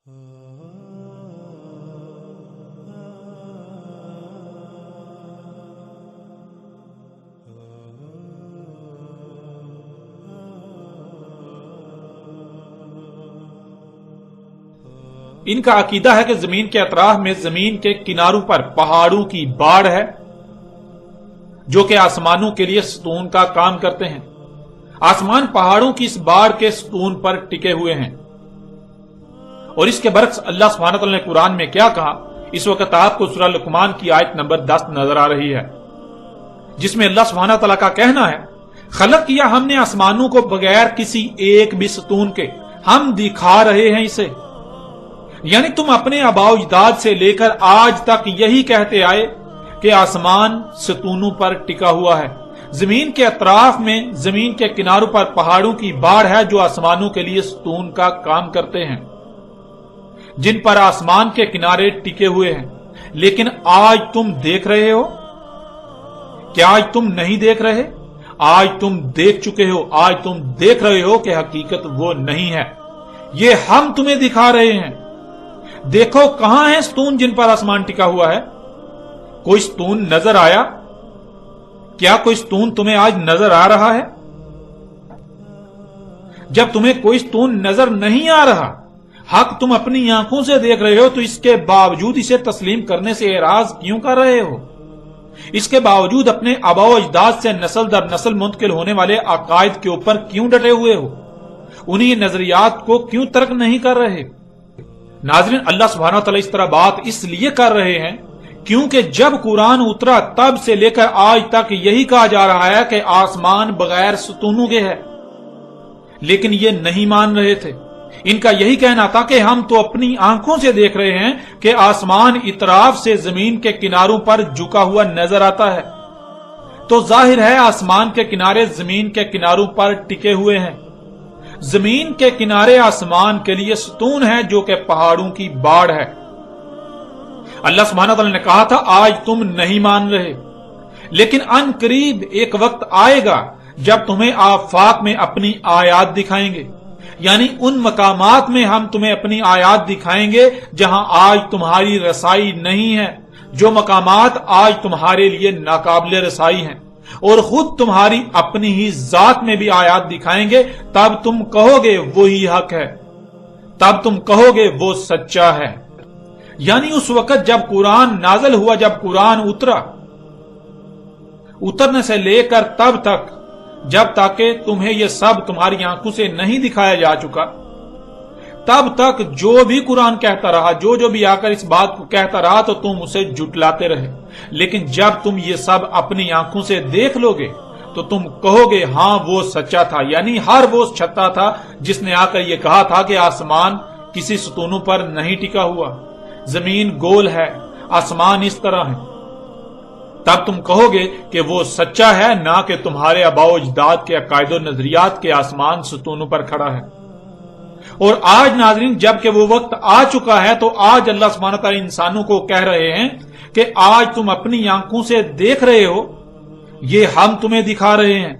ان کا عقیدہ ہے کہ زمین کے اطراف میں زمین کے کناروں پر پہاڑوں کی باڑ ہے جو کہ آسمانوں کے لیے ستون کا کام کرتے ہیں۔ آسمان پہاڑوں کی اس باڑ کے ستون پر ٹکے ہوئے ہیں، اور اس کے برعکس اللہ سبحانہ تعالیٰ نے قرآن میں کیا کہا، اس وقت آپ کو سورہ لقمان کی آیت نمبر 10 نظر آ رہی ہے، جس میں اللہ سبحانہ تعالیٰ کا کہنا ہے، خلق کیا ہم نے آسمانوں کو بغیر کسی ایک بھی ستون کے، ہم دکھا رہے ہیں اسے۔ یعنی تم اپنے آباء و اجداد سے لے کر آج تک یہی کہتے آئے کہ آسمان ستونوں پر ٹکا ہوا ہے، زمین کے اطراف میں زمین کے کناروں پر پہاڑوں کی باڑ ہے جو آسمانوں کے لیے ستون کا کام کرتے ہیں، جن پر آسمان کے کنارے ٹکے ہوئے ہیں۔ لیکن آج تم دیکھ رہے ہو؟ کیا آج تم نہیں دیکھ رہے؟ آج تم دیکھ چکے ہو، آج تم دیکھ رہے ہو کہ حقیقت وہ نہیں ہے، یہ ہم تمہیں دکھا رہے ہیں۔ دیکھو کہاں ہے ستون جن پر آسمان ٹکا ہوا ہے؟ کوئی ستون نظر آیا؟ کیا کوئی ستون تمہیں آج نظر آ رہا ہے؟ جب تمہیں کوئی ستون نظر نہیں آ رہا، حق تم اپنی آنکھوں سے دیکھ رہے ہو، تو اس کے باوجود اسے تسلیم کرنے سے اعراض کیوں کر رہے ہو؟ اس کے باوجود اپنے آباء و اجداد سے نسل در نسل منتقل ہونے والے عقائد کے اوپر کیوں ڈٹے ہوئے ہو؟ انہی نظریات کو کیوں ترک نہیں کر رہے؟ ناظرین، اللہ سبحانہ وتعالی اس طرح بات اس لیے کر رہے ہیں کیونکہ جب قرآن اترا تب سے لے کر آج تک یہی کہا جا رہا ہے کہ آسمان بغیر ستونوں کے ہے، لیکن یہ نہیں مان رہے تھے۔ ان کا یہی کہنا تھا کہ ہم تو اپنی آنکھوں سے دیکھ رہے ہیں کہ آسمان اطراف سے زمین کے کناروں پر جھکا ہوا نظر آتا ہے، تو ظاہر ہے آسمان کے کنارے زمین کے کناروں پر ٹکے ہوئے ہیں۔ زمین کے کنارے آسمان کے لیے ستون ہے جو کہ پہاڑوں کی باڑ ہے۔ اللہ سبحانہ تعالیٰ نے کہا تھا آج تم نہیں مان رہے، لیکن ان قریب ایک وقت آئے گا جب تمہیں آفاق میں اپنی آیات دکھائیں گے، یعنی ان مقامات میں ہم تمہیں اپنی آیات دکھائیں گے جہاں آج تمہاری رسائی نہیں ہے، جو مقامات آج تمہارے لیے ناقابل رسائی ہیں، اور خود تمہاری اپنی ہی ذات میں بھی آیات دکھائیں گے، تب تم کہو گے وہی حق ہے، تب تم کہو گے وہ سچا ہے۔ یعنی اس وقت جب قرآن نازل ہوا، جب قرآن اترا، اترنے سے لے کر تب تک جب تک تمہیں یہ سب تمہاری آنکھوں سے نہیں دکھایا جا چکا، تب تک جو بھی قرآن کہتا رہا، جو بھی آ کر اس بات کو کہتا رہا، تو تم اسے جھٹلاتے رہے۔ لیکن جب تم یہ سب اپنی آنکھوں سے دیکھ لو گے تو تم کہو گے ہاں وہ سچا تھا، یعنی ہر وہ چھتا تھا جس نے آ کر یہ کہا تھا کہ آسمان کسی ستونوں پر نہیں ٹکا ہوا، زمین گول ہے، آسمان اس طرح ہے، تب تم کہو گے کہ وہ سچا ہے، نہ کہ تمہارے آباء و اجداد کے عقائد و نظریات کے آسمان ستونوں پر کھڑا ہے۔ اور آج ناظرین جب کہ وہ وقت آ چکا ہے، تو آج اللہ سبحانہ تعالیٰ انسانوں کو کہہ رہے ہیں کہ آج تم اپنی آنکھوں سے دیکھ رہے ہو، یہ ہم تمہیں دکھا رہے ہیں۔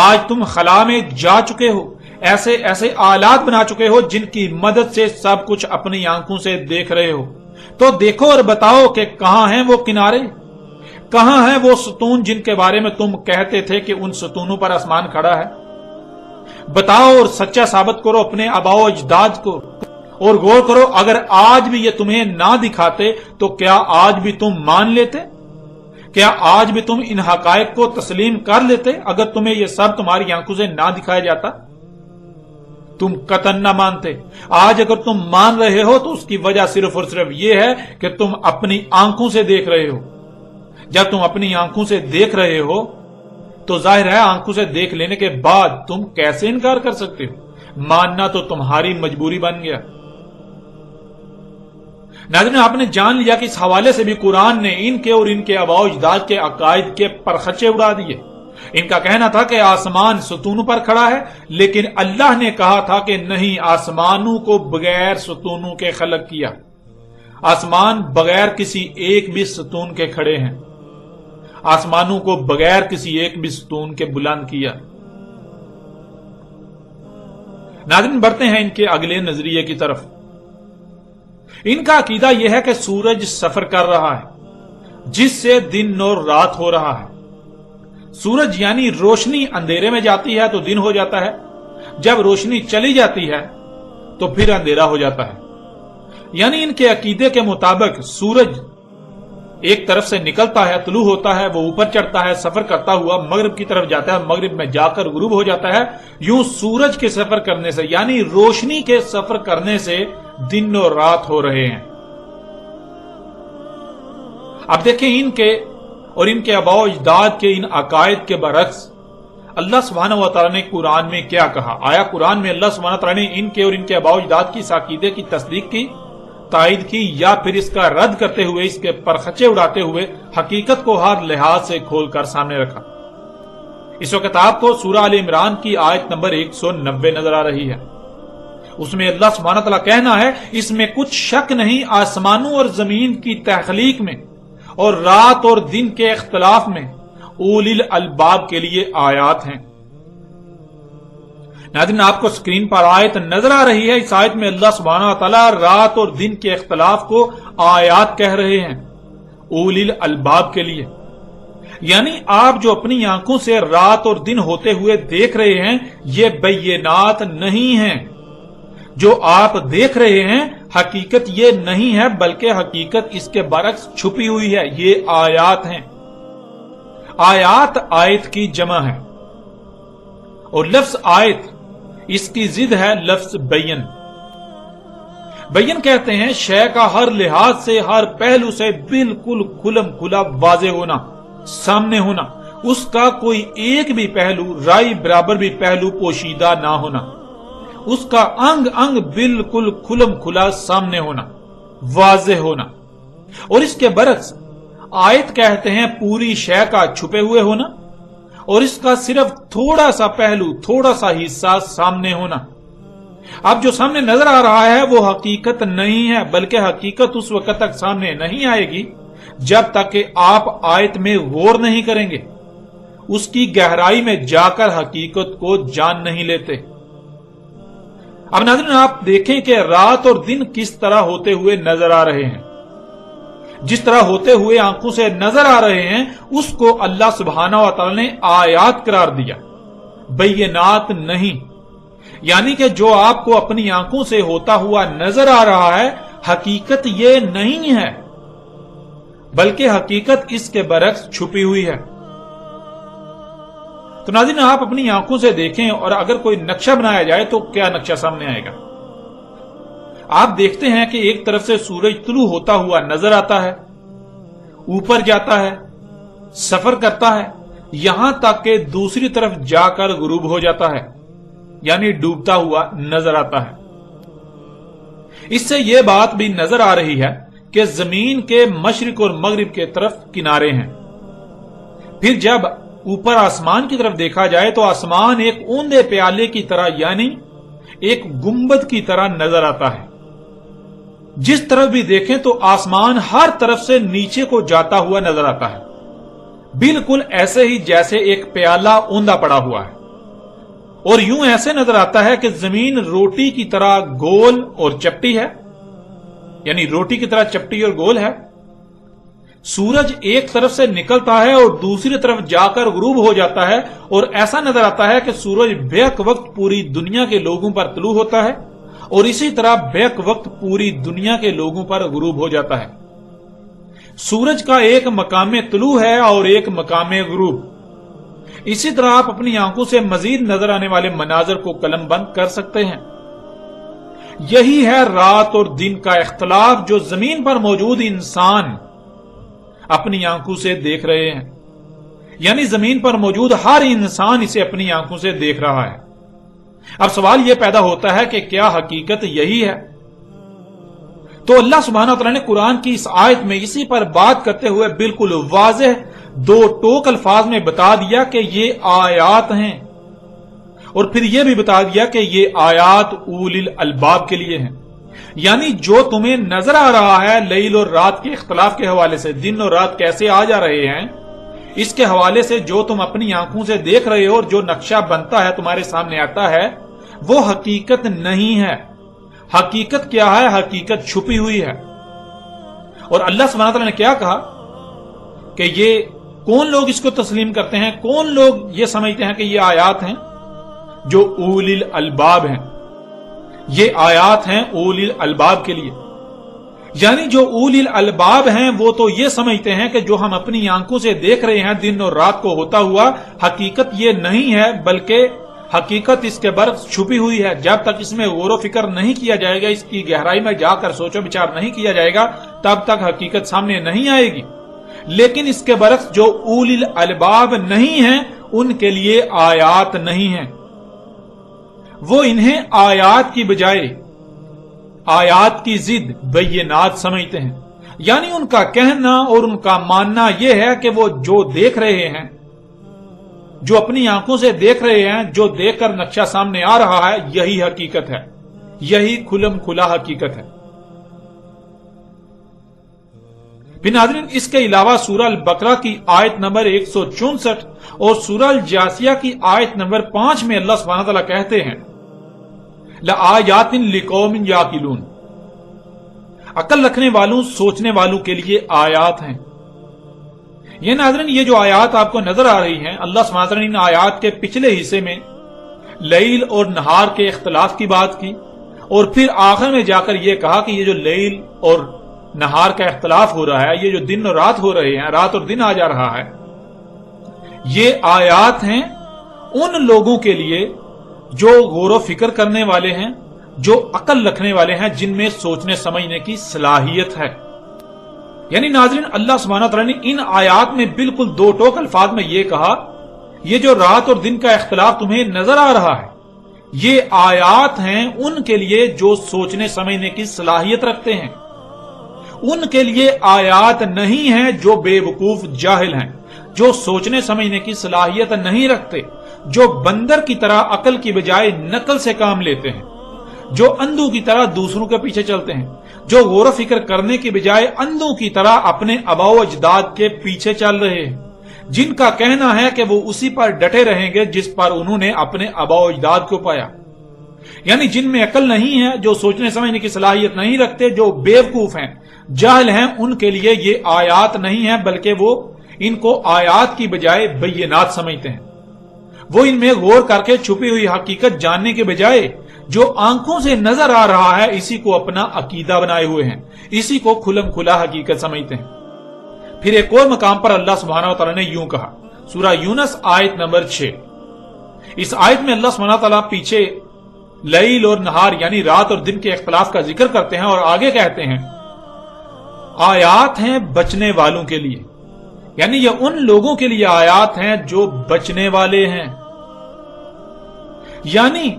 آج تم خلا میں جا چکے ہو، ایسے ایسے آلات بنا چکے ہو جن کی مدد سے سب کچھ اپنی آنکھوں سے دیکھ رہے ہو، تو دیکھو اور بتاؤ کہ کہاں ہیں وہ کنارے، کہاں ہیں وہ ستون جن کے بارے میں تم کہتے تھے کہ ان ستونوں پر آسمان کھڑا ہے؟ بتاؤ اور سچا ثابت کرو اپنے آباء و اجداد کو، اور غور کرو اگر آج بھی یہ تمہیں نہ دکھاتے تو کیا آج بھی تم مان لیتے؟ کیا آج بھی تم ان حقائق کو تسلیم کر لیتے اگر تمہیں یہ سب تمہاری آنکھوں سے نہ دکھایا جاتا؟ تم قطعاً نہ مانتے۔ آج اگر تم مان رہے ہو تو اس کی وجہ صرف اور صرف یہ ہے کہ تم اپنی آنکھوں سے دیکھ رہے ہو۔ جب تم اپنی آنکھوں سے دیکھ رہے ہو تو ظاہر ہے آنکھوں سے دیکھ لینے کے بعد تم کیسے انکار کر سکتے ہو؟ ماننا تو تمہاری مجبوری بن گیا۔ ناظرین، آپ نے جان لیا کہ اس حوالے سے بھی قرآن نے ان کے اور ان کے آباء و اجداد کے عقائد کے پرخچے اڑا دیے۔ ان کا کہنا تھا کہ آسمان ستونوں پر کھڑا ہے، لیکن اللہ نے کہا تھا کہ نہیں، آسمانوں کو بغیر ستونوں کے خلق کیا، آسمان بغیر کسی ایک بھی ستون کے کھڑے ہیں، آسمانوں کو بغیر کسی ایک بھی ستون کے بلند کیا۔ ناظرین، بڑھتے ہیں ان کے اگلے نظریے کی طرف۔ इनका अकीदा यह है कि सूरज सफर कर रहा है, जिससे दिन और रात हो रहा है। सूरज यानी रोशनी अंधेरे में जाती है तो दिन हो जाता है, जब रोशनी चली जाती है तो फिर अंधेरा हो जाता है। यानी इनके अकीदे के मुताबिक सूरज एक तरफ से निकलता है, तुलू होता है, वो ऊपर चढ़ता है, सफर करता हुआ मगरिब की तरफ जाता है, मगरिब में जाकर गुरूब हो जाता है। यूं सूरज के सफर करने से यानी रोशनी के सफर करने से दिन और रात हो रहे हैं। अब देखें इनके और इनके आबाओ अजदाद के इन अकायद के बरक्स अल्लाह सुब्हानहू व तआला ने कुरान में क्या कहा। आया कुरान में अल्लाह सुब्हानहू व तआला ने इनके और इनके आबाओ अजदाद की इस अकीदे की तस्दीक की, तायद की, या फिर इसका रद्द करते हुए, इसके परखचे उड़ाते हुए हकीकत को हर लिहाज से खोलकर सामने रखा। इस वक्त आपको सूरह आल इमरान की आयत नंबर 190 नजर आ रही है। उसमें अल्लाह सुब्हानहू व तआला कहना है, इसमें कुछ शक नहीं, आसमानों और जमीन की तख्लीक में और रात और दिन के इख्तिलाफ में उलिल अलबाब के लिए आयात हैं। नाज़रीन, आपको स्क्रीन पर आयत नजर आ रही है। इस आयत में अल्लाह सुब्हानहू व तआला रात और दिन के इख्तिलाफ को आयात कह रहे हैं उलिल अलबाब के लिए। यानी आप जो अपनी आंखों से रात और दिन होते हुए देख रहे हैं, ये बैयनात नहीं है। जो आप देख रहे हैं हकीकत ये नहीं है, बल्कि हकीकत इसके बरक्स छुपी हुई है। ये आयात हैं। आयात आयत की जमा है और लफ्ज आयत इसकी जिद है लफ्ज बैयन। बैयन कहते हैं शय का हर लिहाज से, हर पहलू से बिल्कुल खुलम खुला वाज़ेह होना, सामने होना, उसका कोई एक भी पहलू, राई बराबर भी पहलू पोशीदा ना होना, उसका अंग अंग बिल्कुल खुलम खुला सामने होना, वाज़ेह होना। और इसके बरक्स आयत कहते हैं पूरी शय का छुपे हुए होना और इसका सिर्फ थोड़ा सा पहलू, थोड़ा सा हिस्सा सामने होना। अब जो सामने नजर आ रहा है वो हकीकत नहीं है, बल्कि हकीकत उस वक्त तक सामने नहीं आएगी जब तक कि आप आयत में गौर नहीं करेंगे, उसकी गहराई में जाकर हकीकत को जान नहीं लेते। अब नाज़रीन, आप देखें कि रात और दिन किस तरह होते हुए नजर आ रहे हैं। जिस तरह होते हुए आंखों से नजर आ रहे हैं, उसको अल्लाह सुब्हानहू व तआला ने आयात करार दिया, बैयनात नहीं। यानी कि जो आपको अपनी आंखों से होता हुआ नजर आ रहा है, हकीकत ये नहीं है, बल्कि हकीकत इसके बरक्स छुपी हुई है। तो नाज़रीन, आप अपनी आंखों से देखें और अगर कोई नक्शा बनाया जाए तो क्या नक्शा सामने आएगा। आप देखते हैं कि एक तरफ से सूरज तुलू होता हुआ नजर आता है, ऊपर जाता है, सफर करता है, यहां तक कि दूसरी तरफ जाकर गुरूब हो जाता है, यानी डूबता हुआ नजर आता है। इससे यह बात भी नजर आ रही है कि जमीन के मशरिक और मगरिब के तरफ किनारे हैं। फिर जब ऊपर आसमान की तरफ देखा जाए तो आसमान एक ऊंधे प्याले की तरह, यानी एक गुंबद की तरह नजर आता है। जिस तरफ भी देखें तो आसमान हर तरफ से नीचे को जाता हुआ नजर आता है, बिल्कुल ऐसे ही जैसे एक प्याला ऊंधा पड़ा हुआ है। और यूं ऐसे नजर आता है कि जमीन रोटी की तरह गोल और चपटी है, यानी रोटी की तरह चपटी और गोल है। सूरज एक तरफ से निकलता है और दूसरी तरफ जाकर गुरूब हो जाता है, और ऐसा नजर आता है कि सूरज बेक वक्त पूरी दुनिया के लोगों पर तुलू होता है और इसी तरह बेक वक्त पूरी दुनिया के लोगों पर गुरूब हो जाता है। सूरज का एक मकामे तुलू है और एक मकामे गुरूब। इसी तरह आप अपनी आंखों से मजीद नजर आने वाले मनाजर को कलमबंद कर सकते हैं। यही है रात और दिन का इख्तलाफ जो जमीन पर मौजूद इंसान अपनी आंखों से देख रहे हैं, यानी जमीन पर मौजूद हर इंसान इसे अपनी आंखों से देख रहा है। अब सवाल यह पैदा होता है कि क्या हकीकत यही है? तो अल्लाह सुब्हानहू व तआला ने कुरान की इस आयत में इसी पर बात करते हुए बिल्कुल वाज़ेह दो टोक अल्फाज में बता दिया कि ये आयात हैं, और फिर यह भी बता दिया कि ये आयात उलिल अलबाब के लिए हैं। यानी जो तुम्हें नजर आ रहा है लैल और रात के इख्तलाफ के हवाले से, दिन और रात कैसे आ जा रहे हैं, इसके हवाले से जो तुम अपनी आंखों से देख रहे हो और जो नक्शा बनता है तुम्हारे सामने आता है, वो हकीकत नहीं है, हकीकत क्या है? हकीकत छुपी हुई है। और अल्लाह सुब्हानहू व तआला ने क्या कहा कि ये कौन लोग इसको तस्लीम करते हैं, कौन लोग ये समझते हैं कि ये आयात हैं? जो उलिल अलबाब हैं। ये आयात हैं उलिल अलबाब के लिए। यानी जो उलिल अलबाब हैं वो तो ये समझते हैं कि जो हम अपनी आंखों से देख रहे हैं दिन और रात को होता हुआ, हकीकत ये नहीं है, बल्कि हकीकत इसके बरक्स छुपी हुई है। जब तक इसमें गौर फिक्र नहीं किया जाएगा, इसकी गहराई में जाकर सोचो विचार नहीं किया जाएगा, तब तक हकीकत सामने नहीं आएगी। लेकिन इसके बरक्स जो उलिल अलबाब नहीं है, उनके लिए आयात नहीं है। वो इन्हें आयात की बजाय आयात की जिद बय्यनात समझते हैं। यानी उनका कहना और उनका मानना यह है कि वो जो देख रहे हैं, जो अपनी आंखों से देख रहे हैं, जो देखकर नक्शा सामने आ रहा है, यही हकीकत है, यही खुलम खुला हकीकत है। फिर नाज़रीन, इसके अलावा सूरह अल बकरा की आयत नंबर 164 और सूरह अल जासिया की आयत नंबर 5 में अल्लाह सुब्हानहू व तआला कहते हैं, लआयातिन लिकौमिन याकिलून, अकल रखने वालों, सोचने वालों के लिए आयात हैं। ये नाज़रीन, ये जो आयात आपको नजर आ रही हैं, अल्लाह सुब्हानहू व तआला ने इन आयात के पिछले हिस्से में लैल और नहार के इख्तिलाफ की बात की और फिर आखिर में जाकर यह कहा कि ये जो लैल और नहार का इख्तिलाफ हो रहा है, ये जो दिन और रात हो रहे हैं, रात और दिन आ जा रहा है, ये आयात हैं उन लोगों के लिए जो गौर फिक्र करने वाले हैं, जो अकल रखने वाले हैं, जिनमें सोचने समझने की सलाहियत है। यानी नाज़रीन, अल्लाह सुब्हानहू व तआला ने इन आयात में बिल्कुल दो टोक अल्फाज में यह कहा, ये जो रात और दिन का इख्तिलाफ तुम्हें नजर आ रहा है, ये आयात हैं उनके लिए जो सोचने समझने की सलाहियत रखते हैं। उनके लिए आयात नहीं है जो बेवकूफ जाहिल हैं, जो सोचने समझने की सलाहियत नहीं रखते, जो बंदर की तरह अकल की बजाय नकल से काम लेते हैं, जो अंधों की तरह दूसरों के पीछे चलते हैं, जो गौर फिक्र करने की बजाय अंधों की तरह अपने आबाओ अजदाद के पीछे चल रहे हैं, जिनका कहना है कि वो उसी पर डटे रहेंगे जिस पर उन्होंने अपने आबाओ अजदाद को पाया। यानी जिनमें अकल नहीं है, जो सोचने समझने की सलाहियत नहीं रखते, जो बेवकूफ हैं, जाहिल हैं, उनके लिए ये आयात नहीं है, बल्कि वो इनको आयात की बजाय बय्यनात समझते हैं। वो इनमें गौर करके छुपी हुई हकीकत जानने के बजाय जो आंखों से नजर आ रहा है, इसी को अपना अकीदा बनाए हुए हैं, इसी को खुलम खुला हकीकत समझते हैं। फिर एक और मकाम पर अल्लाह सुब्हानहू व तआला ने यूं कहा, सूरह यूनुस आयत नंबर 6। इस आयत में अल्लाह सुब्हानहू व तआला पीछे लैल और नहार यानी रात और दिन के इख्तिलाफ का जिक्र करते हैं और आगे कहते हैं, आयात हैं बचने वालों के लिए। यानी ये उन लोगों के लिए आयात हैं जो बचने वाले हैं। यानी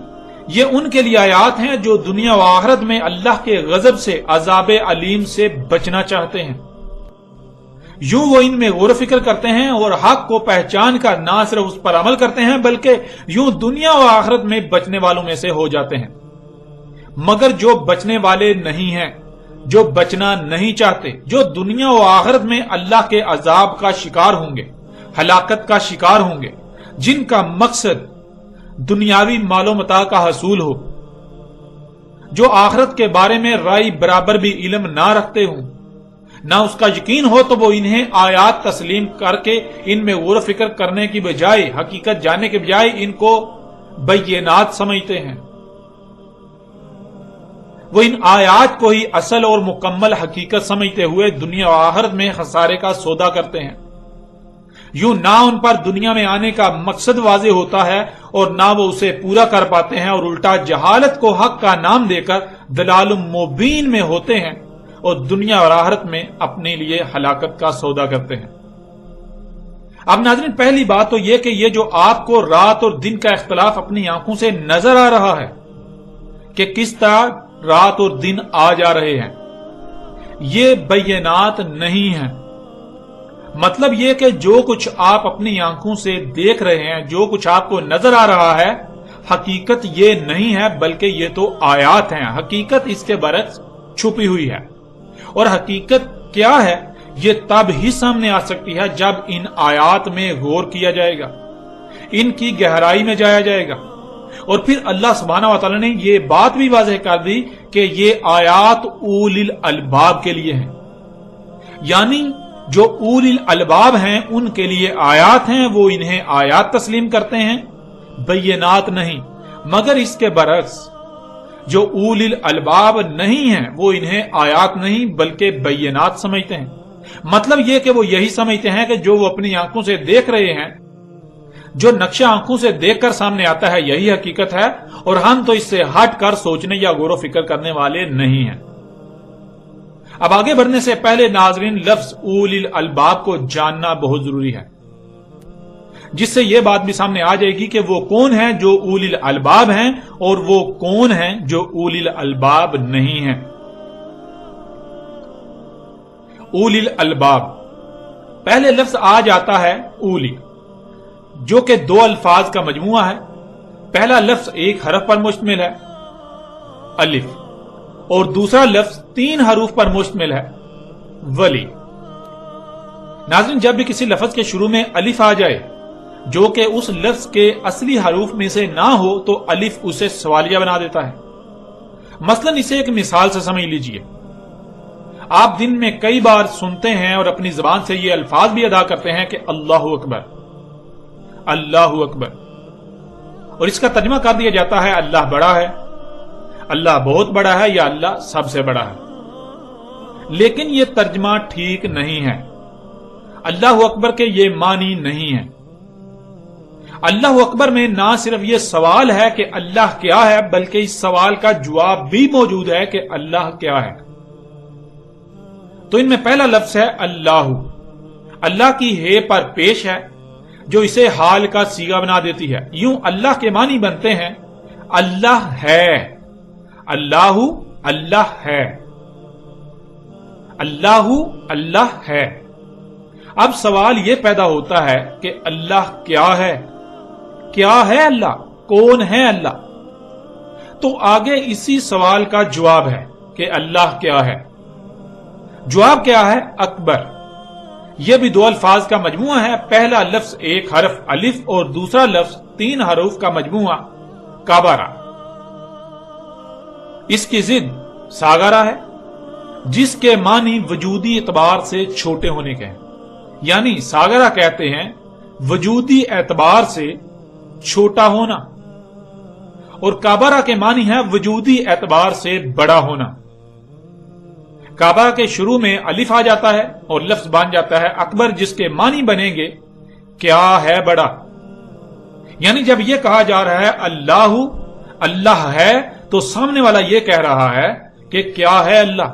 ये उनके लिए आयात हैं जो दुनिया व आखिरत में अल्लाह के गजब से, अजाब अलीम से बचना चाहते हैं। यूं वो इनमें गौर फिक्र करते हैं और हक को पहचान कर ना सिर्फ उस पर अमल करते हैं, बल्कि यूं दुनिया व आखिरत में बचने वालों में से हो जाते हैं। मगर जो बचने वाले नहीं हैं, जो बचना नहीं चाहते, जो दुनिया व आखिरत में अल्लाह के अजाब का शिकार होंगे, हलाकत का शिकार होंगे, जिनका मकसद दुनियावी मालो मता का हसूल हो, जो आखिरत के बारे में राय बराबर भी इल्म ना रखते हों, ना उसका यकीन हो, तो वो इन्हें आयात तस्लीम करके इनमें गौर फिक्र करने की बजाय, हकीकत जानने के बजाय इनको बय्यनात समझते हैं। वो इन आयात को ही असल और मुकम्मल हकीकत समझते हुए दुनिया और आखिरत में खसारे का सौदा करते हैं। यूं ना उन पर दुनिया में आने का मकसद वाज़ेह होता है और ना वो उसे पूरा कर पाते हैं, और उल्टा जहालत को हक का नाम देकर दलालुम मुबीन में होते हैं और दुनिया और आखिरत में अपने लिए हलाकत का सौदा करते हैं। अब नाज़रीन, पहली बात तो यह कि ये जो आपको रात और दिन का इख्तिलाफ अपनी आंखों से नजर आ रहा है कि किस तरह रात और दिन आ जा रहे हैं, ये बय्यनात नहीं है। मतलब यह कि जो कुछ आप अपनी आंखों से देख रहे हैं, जो कुछ आपको नजर आ रहा है, हकीकत ये नहीं है, बल्कि ये तो आयात हैं। हकीकत इसके बरक्स छुपी हुई है। और हकीकत क्या है, ये तब ही सामने आ सकती है जब इन आयात में गौर किया जाएगा, इनकी गहराई में जाया जाएगा। اور پھر اللہ سبحانہ و تعالی نے یہ بات بھی واضح کر دی کہ یہ آیات اولی الالباب کے لیے ہیں، یعنی جو اولی الالباب ہیں ان کے لیے آیات ہیں، وہ انہیں آیات تسلیم کرتے ہیں، بینات نہیں۔ مگر اس کے برعکس جو اولی الالباب نہیں ہیں وہ انہیں آیات نہیں بلکہ بینات سمجھتے ہیں۔ مطلب یہ کہ وہ یہی سمجھتے ہیں کہ جو وہ اپنی آنکھوں سے دیکھ رہے ہیں، جو نقشہ آنکھوں سے دیکھ کر سامنے آتا ہے یہی حقیقت ہے، اور ہم تو اس سے ہٹ کر سوچنے یا غور و فکر کرنے والے نہیں ہیں۔ اب آگے بڑھنے سے پہلے ناظرین لفظ اولی الالباب کو جاننا بہت ضروری ہے، جس سے یہ بات بھی سامنے آ جائے گی کہ وہ کون ہیں جو اولی الالباب ہیں اور وہ کون ہیں جو اولی الالباب نہیں ہیں۔ اولی الالباب، پہلے لفظ آ جاتا ہے اولی، جو کہ دو الفاظ کا مجموعہ ہے۔ پہلا لفظ ایک حرف پر مشتمل ہے الف، اور دوسرا لفظ 3 حروف پر مشتمل ہے ولی۔ ناظرین جب بھی کسی لفظ کے شروع میں الف آ جائے جو کہ اس لفظ کے اصلی حروف میں سے نہ ہو تو الف اسے سوالیہ بنا دیتا ہے۔ مثلا اسے ایک مثال سے سمجھ لیجئے، آپ دن میں کئی بار سنتے ہیں اور اپنی زبان سے یہ الفاظ بھی ادا کرتے ہیں کہ اللہ اکبر، اللہ اکبر، اور اس کا ترجمہ کر دیا جاتا ہے اللہ بڑا ہے، اللہ بہت بڑا ہے، یا اللہ سب سے بڑا ہے۔ لیکن یہ ترجمہ ٹھیک نہیں ہے، اللہ اکبر کے یہ معنی نہیں ہے۔ اللہ اکبر میں نہ صرف یہ سوال ہے کہ اللہ کیا ہے، بلکہ اس سوال کا جواب بھی موجود ہے کہ اللہ کیا ہے۔ تو ان میں پہلا لفظ ہے اللہ، اللہ کی ہے پر پیش ہے جو اسے حال کا صیغہ بنا دیتی ہے۔ یوں اللہ کے معنی بنتے ہیں اللہ ہے، اللہ اللہ ہے، اللہ اللہ ہے۔ اب سوال یہ پیدا ہوتا ہے کہ اللہ کیا ہے؟ کیا ہے اللہ؟ کون ہے اللہ؟ تو آگے اسی سوال کا جواب ہے کہ اللہ کیا ہے۔ جواب کیا ہے؟ اکبر۔ یہ بھی 2 الفاظ کا مجموعہ ہے، پہلا لفظ ایک حرف الف اور دوسرا لفظ 3 حروف کا مجموعہ کابارا۔ اس کی ضد ساگارا ہے، جس کے معنی وجودی اعتبار سے چھوٹے ہونے کے ہیں، یعنی ساگارا کہتے ہیں وجودی اعتبار سے چھوٹا ہونا، اور کابارا کے معنی ہے وجودی اعتبار سے بڑا ہونا۔ کعبہ کے شروع میں الف آ جاتا ہے اور لفظ بن جاتا ہے اکبر، جس کے معنی بنیں گے کیا ہے بڑا۔ یعنی جب یہ کہا جا رہا ہے اللہ اللہ ہے تو سامنے والا یہ کہہ رہا ہے کہ کیا ہے اللہ،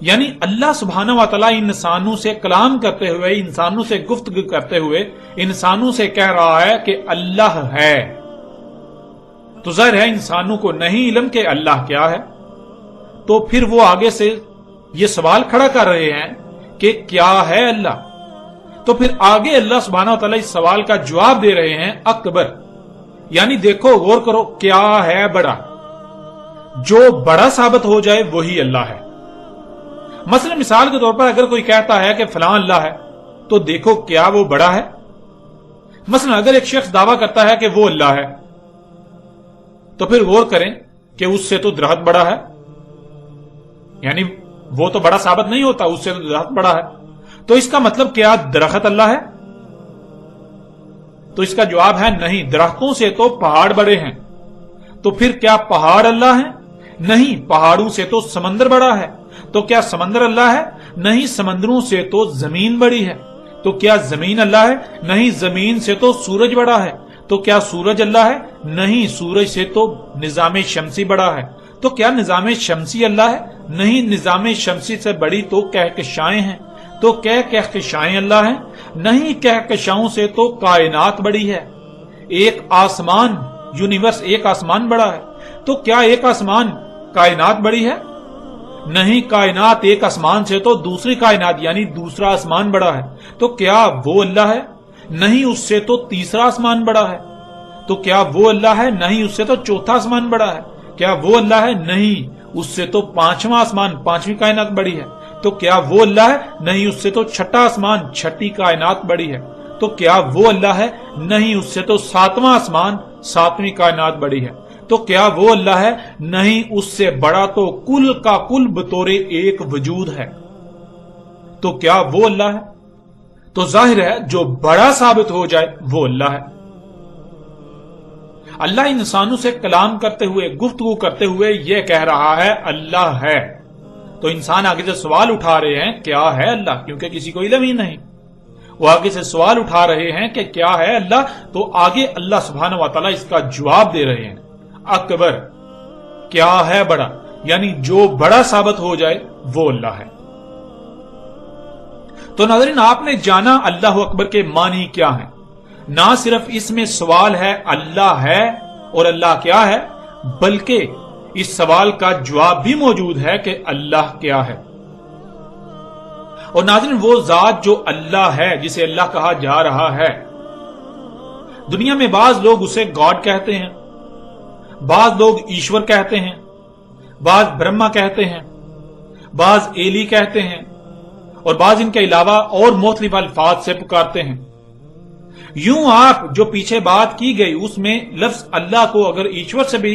یعنی اللہ سبحانہ و تعالیٰ انسانوں سے کلام کرتے ہوئے، انسانوں سے گفتگو کرتے ہوئے انسانوں سے کہہ رہا ہے کہ اللہ ہے۔ تو ظاہر ہے انسانوں کو نہیں علم کہ اللہ کیا ہے، تو پھر وہ آگے سے یہ سوال کھڑا کر رہے ہیں کہ کیا ہے اللہ۔ تو پھر آگے اللہ سبحانہ و تعالیٰ اس سوال کا جواب دے رہے ہیں اکبر، یعنی دیکھو غور کرو کیا ہے بڑا، جو بڑا ثابت ہو جائے وہی اللہ ہے۔ مثلا مثال کے طور پر اگر کوئی کہتا ہے کہ فلاں اللہ ہے تو دیکھو کیا وہ بڑا ہے۔ مثلا اگر ایک شخص دعویٰ کرتا ہے کہ وہ اللہ ہے تو پھر غور کریں کہ اس سے تو درخت بڑا ہے، یعنی وہ تو بڑا ثابت نہیں ہوتا، اس سے تو درخت بڑا ہے، تو اس کا مطلب کیا درخت اللہ ہے؟ تو اس کا جواب ہے نہیں، درختوں سے تو پہاڑ بڑے ہیں۔ تو پھر کیا پہاڑ اللہ ہیں؟ نہیں، پہاڑوں سے تو سمندر بڑا ہے۔ تو کیا سمندر اللہ ہے؟ نہیں، سمندروں سے تو زمین بڑی ہے۔ تو کیا زمین اللہ ہے؟ نہیں، زمین سے تو سورج بڑا ہے۔ تو کیا سورج اللہ ہے؟ نہیں، سورج سے تو نظام شمسی بڑا ہے۔ تو کیا نظام شمسی اللہ ہے؟ نہیں، نظام شمسی سے بڑی تو کہکشائیں ہیں۔ تو کیا کہکشائیں اللہ ہیں؟ نہیں، کہکشاؤں سے تو کائنات بڑی ہے۔ ایک آسمان، یونیورس، ایک آسمان بڑا ہے۔ تو کیا ایک آسمان کائنات بڑی ہے؟ نہیں، کائنات ایک آسمان سے تو دوسری کائنات یعنی دوسرا آسمان بڑا ہے۔ تو کیا وہ اللہ ہے؟ نہیں، اس سے تو تیسرا آسمان بڑا ہے۔ تو کیا وہ اللہ ہے؟ نہیں، اس سے تو چوتھا آسمان بڑا ہے۔ کیا وہ اللہ ہے؟ نہیں، اس سے تو پانچواں آسمان، پانچویں کائنات بڑی ہے۔ تو کیا وہ اللہ ہے؟ نہیں، اس سے تو چھٹا آسمان، چھٹی کائنات بڑی ہے۔ تو کیا وہ اللہ ہے؟ نہیں، اس سے تو ساتواں آسمان، सातवीं कायनात बड़ी है। तो क्या वो अल्लाह है? नहीं, उससे बड़ा तो कुल का कुल बतौरे एक वजूद है। तो क्या वो अल्लाह है? तो जाहिर है जो बड़ा साबित हो जाए वो अल्लाह है। अल्लाह इंसानों से कलाम करते हुए, गुफ्तगू करते हुए यह कह रहा है अल्लाह है। तो इंसान आगे से सवाल उठा रहे हैं क्या है अल्लाह, क्योंकि किसी को इल्म ही नहीं। वो आगे से सवाल उठा रहे हैं कि क्या है अल्लाह, तो आगे अल्लाह सुब्हानहू व तआला इसका जवाब दे रहे हैं। अकबर, क्या है बड़ा, यानी जो बड़ा साबित हो जाए वो अल्लाह है। तो नाज़रीन, आपने जाना अल्लाह अकबर के मानी क्या है। ना सिर्फ इसमें सवाल है अल्लाह है और अल्लाह क्या है, बल्कि इस सवाल का जवाब भी मौजूद है कि अल्लाह क्या है। और नाज़रीन, वो जात जो अल्लाह है, जिसे अल्लाह कहा जा रहा है, दुनिया में बाज लोग उसे गॉड कहते हैं, बाज लोग ईश्वर कहते हैं, बाज ब्रह्मा कहते हैं, बाज एली कहते हैं और बाज इनके अलावा और मुख्तलिफ अल्फाज से पुकारते हैं। यूं आप जो पीछे बात की गई उसमें लफ्ज अल्लाह को अगर ईश्वर से भी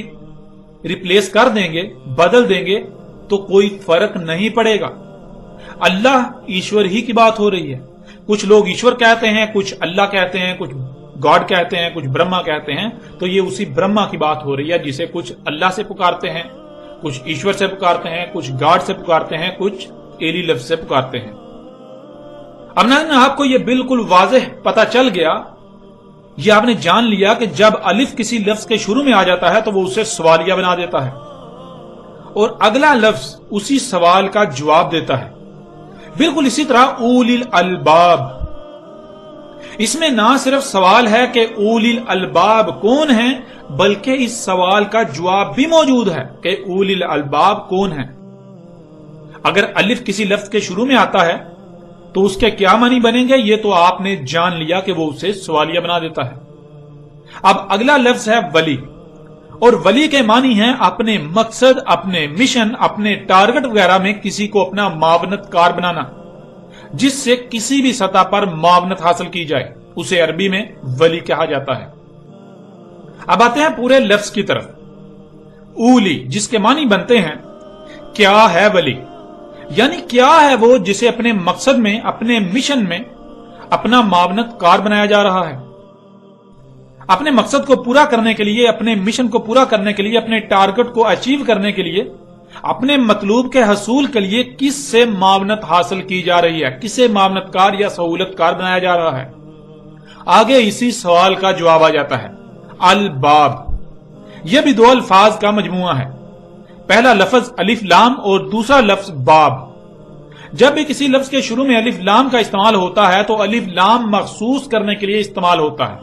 रिप्लेस कर देंगे, बदल देंगे, तो कोई फर्क नहीं पड़ेगा। अल्लाह ईश्वर ही की बात हो रही है। कुछ लोग ईश्वर कहते हैं, कुछ अल्लाह कहते हैं, कुछ गॉड कहते हैं, कुछ ब्रह्मा कहते हैं। तो ये उसी ब्रह्मा की बात हो रही है जिसे कुछ अल्लाह से पुकारते हैं, कुछ ईश्वर से पुकारते हैं, कुछ गॉड से पुकारते हैं, कुछ एली लफ्ज से पुकारते हैं। अब ना आपको यह बिल्कुल वाज़ेह पता चल गया, यह आपने जान लिया कि जब अलिफ किसी लफ्ज के शुरू में आ जाता है तो वो उसे सवालिया बना देता है और अगला लफ्ज उसी सवाल का जवाब देता है। बिल्कुल इसी तरह उलिल अलबाब, इसमें ना सिर्फ सवाल है कि उलिल अलबाब कौन है, बल्कि इस सवाल का जवाब भी मौजूद है कि उलिल अलबाब कौन है। अगर अलिफ किसी लफ्ज के शुरू में आता है तो उसके क्या मानी बनेंगे, ये तो आपने जान लिया कि वो उसे सवालिया बना देता है। अब अगला लफ्ज है वली, और वली के मानी है अपने मकसद, अपने मिशन, अपने टारगेट वगैरह में किसी को अपना मावनतकार बनाना, जिससे किसी भी सतह पर मावनत हासिल की जाए, उसे अरबी में वली कहा जाता है। अब आते हैं पूरे लफ्ज की तरफ। उली, जिसके मानी बनते हैं क्या है वली, यानी क्या है वो जिसे अपने मकसद में, अपने मिशन में अपना मावनतकार बनाया जा रहा है। अपने मकसद को पूरा करने के लिए, अपने मिशन को पूरा करने के लिए, अपने टारगेट को अचीव करने के लिए, अपने मतलूब के हसूल के लिए किससे मावनत हासिल की जा रही है, किसे मावनतकार या सहूलतकार बनाया जा रहा है। आगे इसी सवाल का जवाब आ जाता है अल बाब। यह भी दो अल्फाज का मजमुआ है, पहला लफ्ज अलिफ लाम और दूसरा लफ्ज बाब। जब भी किसी लफ्ज के शुरू में अलिफ लाम का इस्तेमाल होता है तो अलिफ लाम मखसूस करने के लिए इस्तेमाल होता है,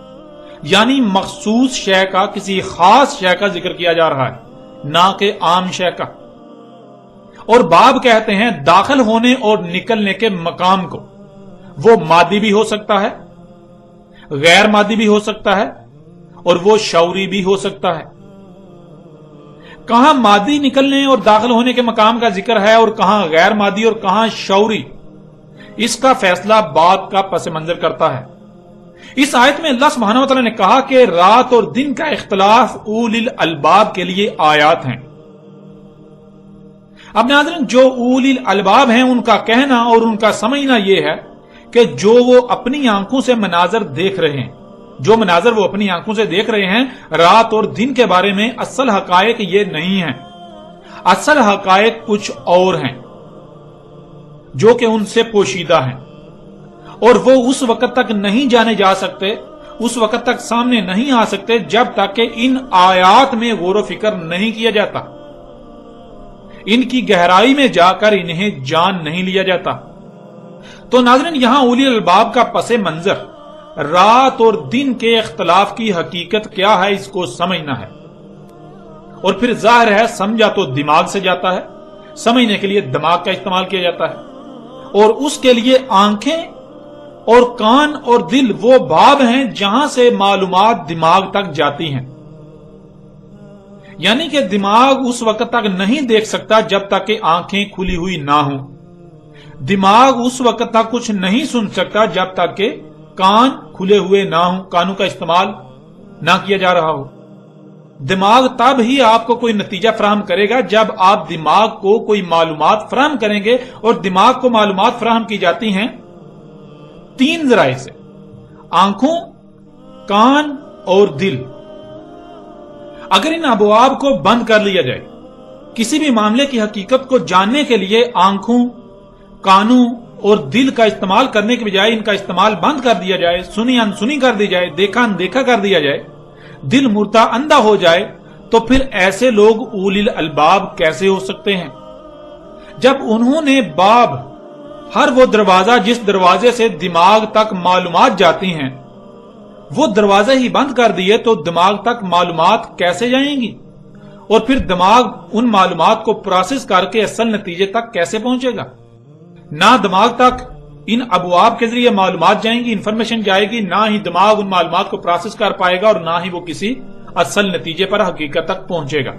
यानी मखसूस शय का, किसी खास शय का जिक्र किया जा रहा है, ना कि आम शय का। और बाब कहते हैं दाखिल होने और निकलने के मकाम को। वो मादी भी हो सकता है, गैर मादी भी हो सकता है और वो शौरी भी हो सकता है। कहां मादी निकलने और दाखिल होने के मकाम का जिक्र है और कहां गैर मादी और कहां शौरी, इसका फैसला बात का पस मंजर करता है। इस आयत में अल्लाह सुब्हानहू व तआला ने कहा कि रात और दिन का इख्तिलाफ उलिल अलबाब के लिए आयात हैं। अब नाज़रीन, जो उलिल अलबाब हैं उनका कहना और उनका समझना यह है कि जो वो अपनी आंखों से मनाजर देख रहे हैं, जो मनाजर वो अपनी आंखों से देख रहे हैं, रात और दिन के बारे में असल हकायक ये नहीं है। असल हकायक कुछ और हैं जो कि उनसे पोशीदा हैं और वो उस वक्त तक नहीं जाने जा सकते, उस वक्त तक सामने नहीं आ सकते जब तक कि इन आयात में गौर फिक्र नहीं किया जाता, इनकी गहराई में जाकर इन्हें जान नहीं लिया जाता। तो नाज़रीन, यहां उलिल अलबाब का पसे मंजर रात और दिन के इख्तिलाफ की हकीकत क्या है, इसको समझना है। और फिर जाहिर है समझा तो दिमाग से जाता है, समझने के लिए दिमाग का इस्तेमाल किया जाता है और उसके लिए आंखें और कान और दिल वो बाब हैं जहां से मालूमात दिमाग तक जाती हैं। यानी कि दिमाग उस वक्त तक नहीं देख सकता जब तक कि आंखें खुली हुई ना हो, दिमाग उस वक्त तक कुछ नहीं सुन सकता जब तक कि कान खुले हुए ना हो, कानों का इस्तेमाल ना किया जा रहा हो। दिमाग तब ही आपको कोई नतीजा फराहम करेगा जब आप दिमाग को कोई मालूमात फराहम करेंगे, और दिमाग को मालूमात फराहम की जाती हैं 3 जराए से: आंखों, कान और दिल। अगर इन अबवाब को बंद कर लिया जाए, किसी भी मामले की हकीकत को जानने के लिए आंखों, कानों और दिल का इस्तेमाल करने के बजाय इनका इस्तेमाल बंद कर दिया जाए, सुनी अनसुनी कर दी जाए, देखा अनदेखा कर दिया जाए, दिल मुर्दा अंधा हो जाए, तो फिर ऐसे लोग उलिल अलबाब कैसे हो सकते हैं? जब उन्होंने बाब, हर वो दरवाजा जिस दरवाजे से दिमाग तक मालूमात जाती हैं, वो दरवाजे ही बंद कर दिए, तो दिमाग तक मालूमात कैसे जाएंगी? और फिर दिमाग उन मालूमात को प्रोसेस करके असल नतीजे तक कैसे पहुंचेगा? ना दिमाग तक इन अबवाब के जरिए मालूमात जाएंगी, इंफॉर्मेशन जाएगी, ना ही दिमाग उन मालूमात को प्रोसेस कर पाएगा, और ना ही वो किसी असल नतीजे पर, हकीकत तक पहुंचेगा।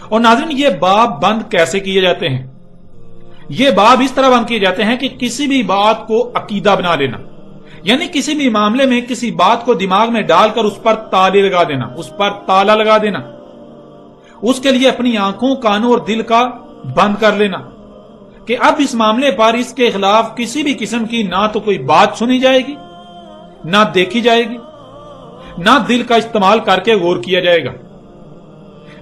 और नाज़रीन, ये बाब बंद कैसे किए जाते हैं? ये बाब इस तरह बंद किए जाते हैं कि किसी भी बात को अकीदा बना लेना, यानी किसी भी मामले में किसी बात को दिमाग में डालकर उस पर ताले लगा देना, उस पर ताला लगा देना, उसके लिए अपनी आंखों, कानों और दिल का बंद कर लेना कि अब इस मामले पर इसके खिलाफ किसी भी किस्म की ना तो कोई बात सुनी जाएगी, ना देखी जाएगी, ना दिल का इस्तेमाल करके गौर किया जाएगा।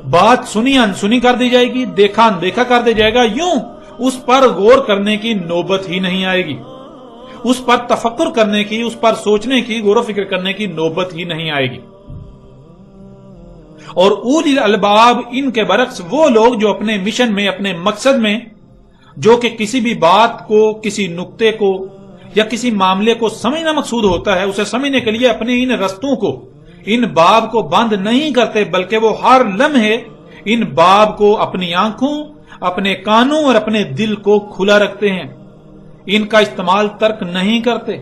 बात सुनी अनसुनी कर दी जाएगी, देखा अनदेखा कर दिया जाएगा, यूं उस पर गौर करने की नौबत ही नहीं आएगी, उस पर तफक्कुर करने की, उस पर सोचने की, गौर फिक्र करने की नौबत ही नहीं आएगी। और उलिल अलबाब, इनके बरक्स वो लोग जो अपने मिशन में, अपने मकसद में, जो कि किसी भी बात को, किसी नुक्ते को या किसी मामले को समझना मकसूद होता है, उसे समझने के लिए अपने इन रस्तों को, इन बाब को बंद नहीं करते, बल्कि वो हर लम्हे इन बाब को अपनी आंखों, अपने कानों और अपने दिल को खुला रखते हैं। इनका इस्तेमाल तर्क नहीं करते,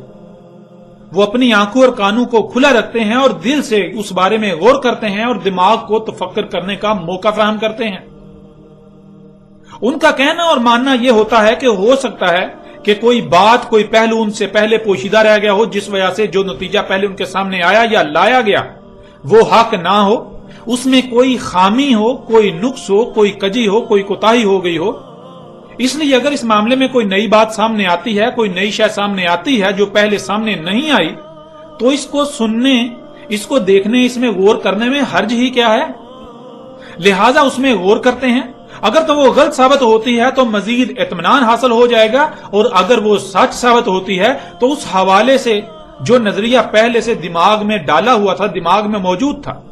वो अपनी आंखों और कानों को खुला रखते हैं और दिल से उस बारे में गौर करते हैं और दिमाग को तफक्कुर करने का मौका फराहम करते हैं। उनका कहना और मानना यह होता है कि हो सकता है कि कोई बात, कोई पहलू उनसे पहले पोशीदा रह गया हो, जिस वजह से जो नतीजा पहले उनके सामने आया या लाया गया वो हक ना हो, उसमें कोई खामी हो, कोई नुक्स हो, कोई कजी हो, कोई कोताही हो गई हो। इसलिए अगर इस मामले में कोई नई बात सामने आती है, कोई नई शय सामने आती है जो पहले सामने नहीं आई, तो इसको सुनने, इसको देखने, इसमें गौर करने में हर्ज ही क्या है? लिहाजा उसमें गौर करते हैं। अगर तो वो गलत साबित होती है तो मजीद इत्मीनान हासिल हो जाएगा, और अगर वो सच साबित होती है तो उस हवाले से जो नजरिया पहले से दिमाग में डाला हुआ था, दिमाग में मौजूद था,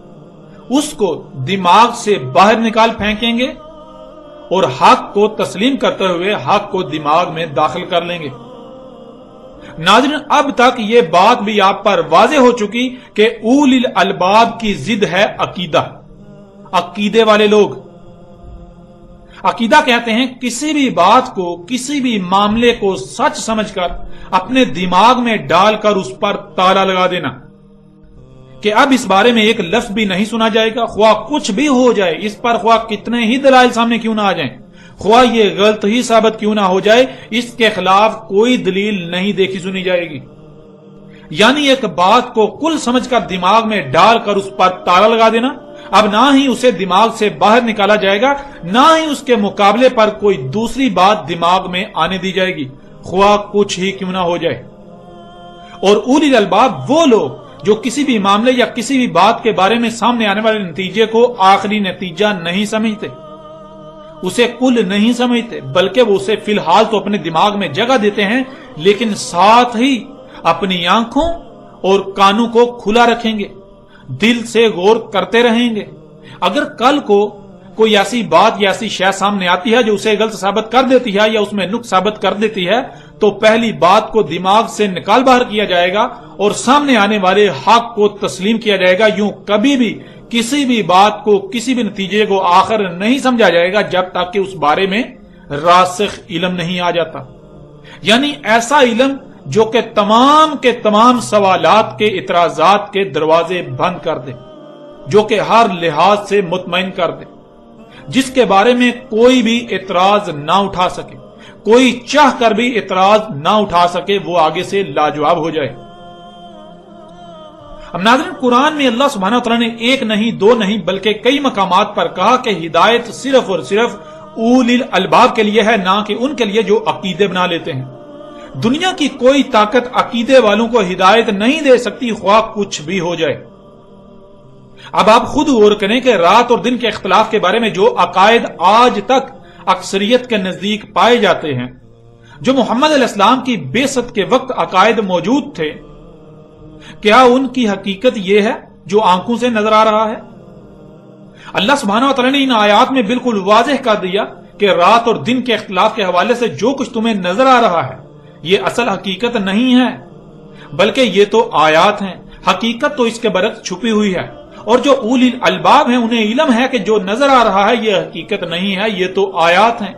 उसको दिमाग से बाहर निकाल फेंकेंगे और हक को तस्लीम करते हुए हक को दिमाग में दाखिल कर लेंगे। नाज़रीन, अब तक ये बात भी आप पर वाज़ेह हो चुकी कि उलिल अलबाब की जिद है अकीदा। अकीदे वाले लोग, अकीदा कहते हैं किसी भी बात को, किसी भी मामले को सच समझकर अपने दिमाग में डालकर उस पर ताला लगा देना कि अब इस बारे में एक लफ्ज भी नहीं सुना जाएगा, ख्वाह कुछ भी हो जाए, इस पर ख्वाह कितने ही दलाइल सामने क्यों ना आ जाएं, ख्वाह ये गलत ही साबित क्यों ना हो जाए, इसके खिलाफ कोई दलील नहीं देखी सुनी जाएगी। यानी एक बात को कुल समझकर दिमाग में डालकर उस पर ताला लगा देना। अब ना ही उसे दिमाग से बाहर निकाला जाएगा, ना ही उसके मुकाबले पर कोई दूसरी बात दिमाग में आने दी जाएगी, ख्वाह कुछ ही क्यों ना हो जाए। और उलिल अलबाब वो लोग जो किसी भी मामले या किसी भी बात के बारे में सामने आने वाले नतीजे को आखिरी नतीजा नहीं समझते, उसे कुल नहीं समझते, बल्कि वो उसे फिलहाल तो अपने दिमाग में जगह देते हैं, लेकिन साथ ही अपनी आंखों और कानों को खुला रखेंगे, दिल से गौर करते रहेंगे। अगर कल को कोई ऐसी बात या ऐसी शय सामने आती है जो उसे गलत साबित कर देती है या उसमें नुक्स साबित कर देती है, तो पहली बात को दिमाग से निकाल बाहर किया जाएगा और सामने आने वाले हक को तस्लीम किया जाएगा। यूं कभी भी किसी भी बात को, किसी भी नतीजे को आखिर नहीं समझा जाएगा जब तक कि उस बारे में रासिख इल्म नहीं आ जाता। यानी ऐसा इल्म जो कि तमाम के तमाम सवालात के, इतराजात के दरवाजे बंद कर दे, जो कि हर लिहाज से मुतमईन कर दे, जिसके बारे में कोई भी इतराज ना उठा सके, कोई चाह कर भी इतराज ना उठा सके, वो आगे से लाजवाब हो जाए। اب ناظرین، قرآن میں اللہ سبحانہ وتعالیٰ نے ایک نہیں دو نہیں بلکہ کئی مقامات پر کہا کہ ہدایت صرف اور صرف اولی الالباب کے لیے ہے، نہ کہ ان کے لیے جو عقیدے بنا لیتے ہیں۔ دنیا کی کوئی طاقت عقیدے والوں کو ہدایت نہیں دے سکتی، خواہ کچھ بھی ہو جائے۔ اب آپ خود غور کریں کہ رات اور دن کے اختلاف کے بارے میں جو عقائد آج تک اکثریت کے نزدیک پائے جاتے ہیں، جو محمد علیہ السلام کی بعثت کے وقت عقائد موجود تھے، کیا ان کی حقیقت یہ ہے جو آنکھوں سے نظر آ رہا ہے؟ اللہ سبحانہ وتعالی نے ان آیات میں بالکل واضح کر دیا کہ رات اور دن کے اختلاف کے حوالے سے جو کچھ تمہیں نظر آ رہا ہے یہ اصل حقیقت نہیں ہے، بلکہ یہ تو آیات ہیں، حقیقت تو اس کے برعکس چھپی ہوئی ہے۔ اور جو اولی الالباب ہیں انہیں علم ہے کہ جو نظر آ رہا ہے یہ حقیقت نہیں ہے، یہ تو آیات ہیں۔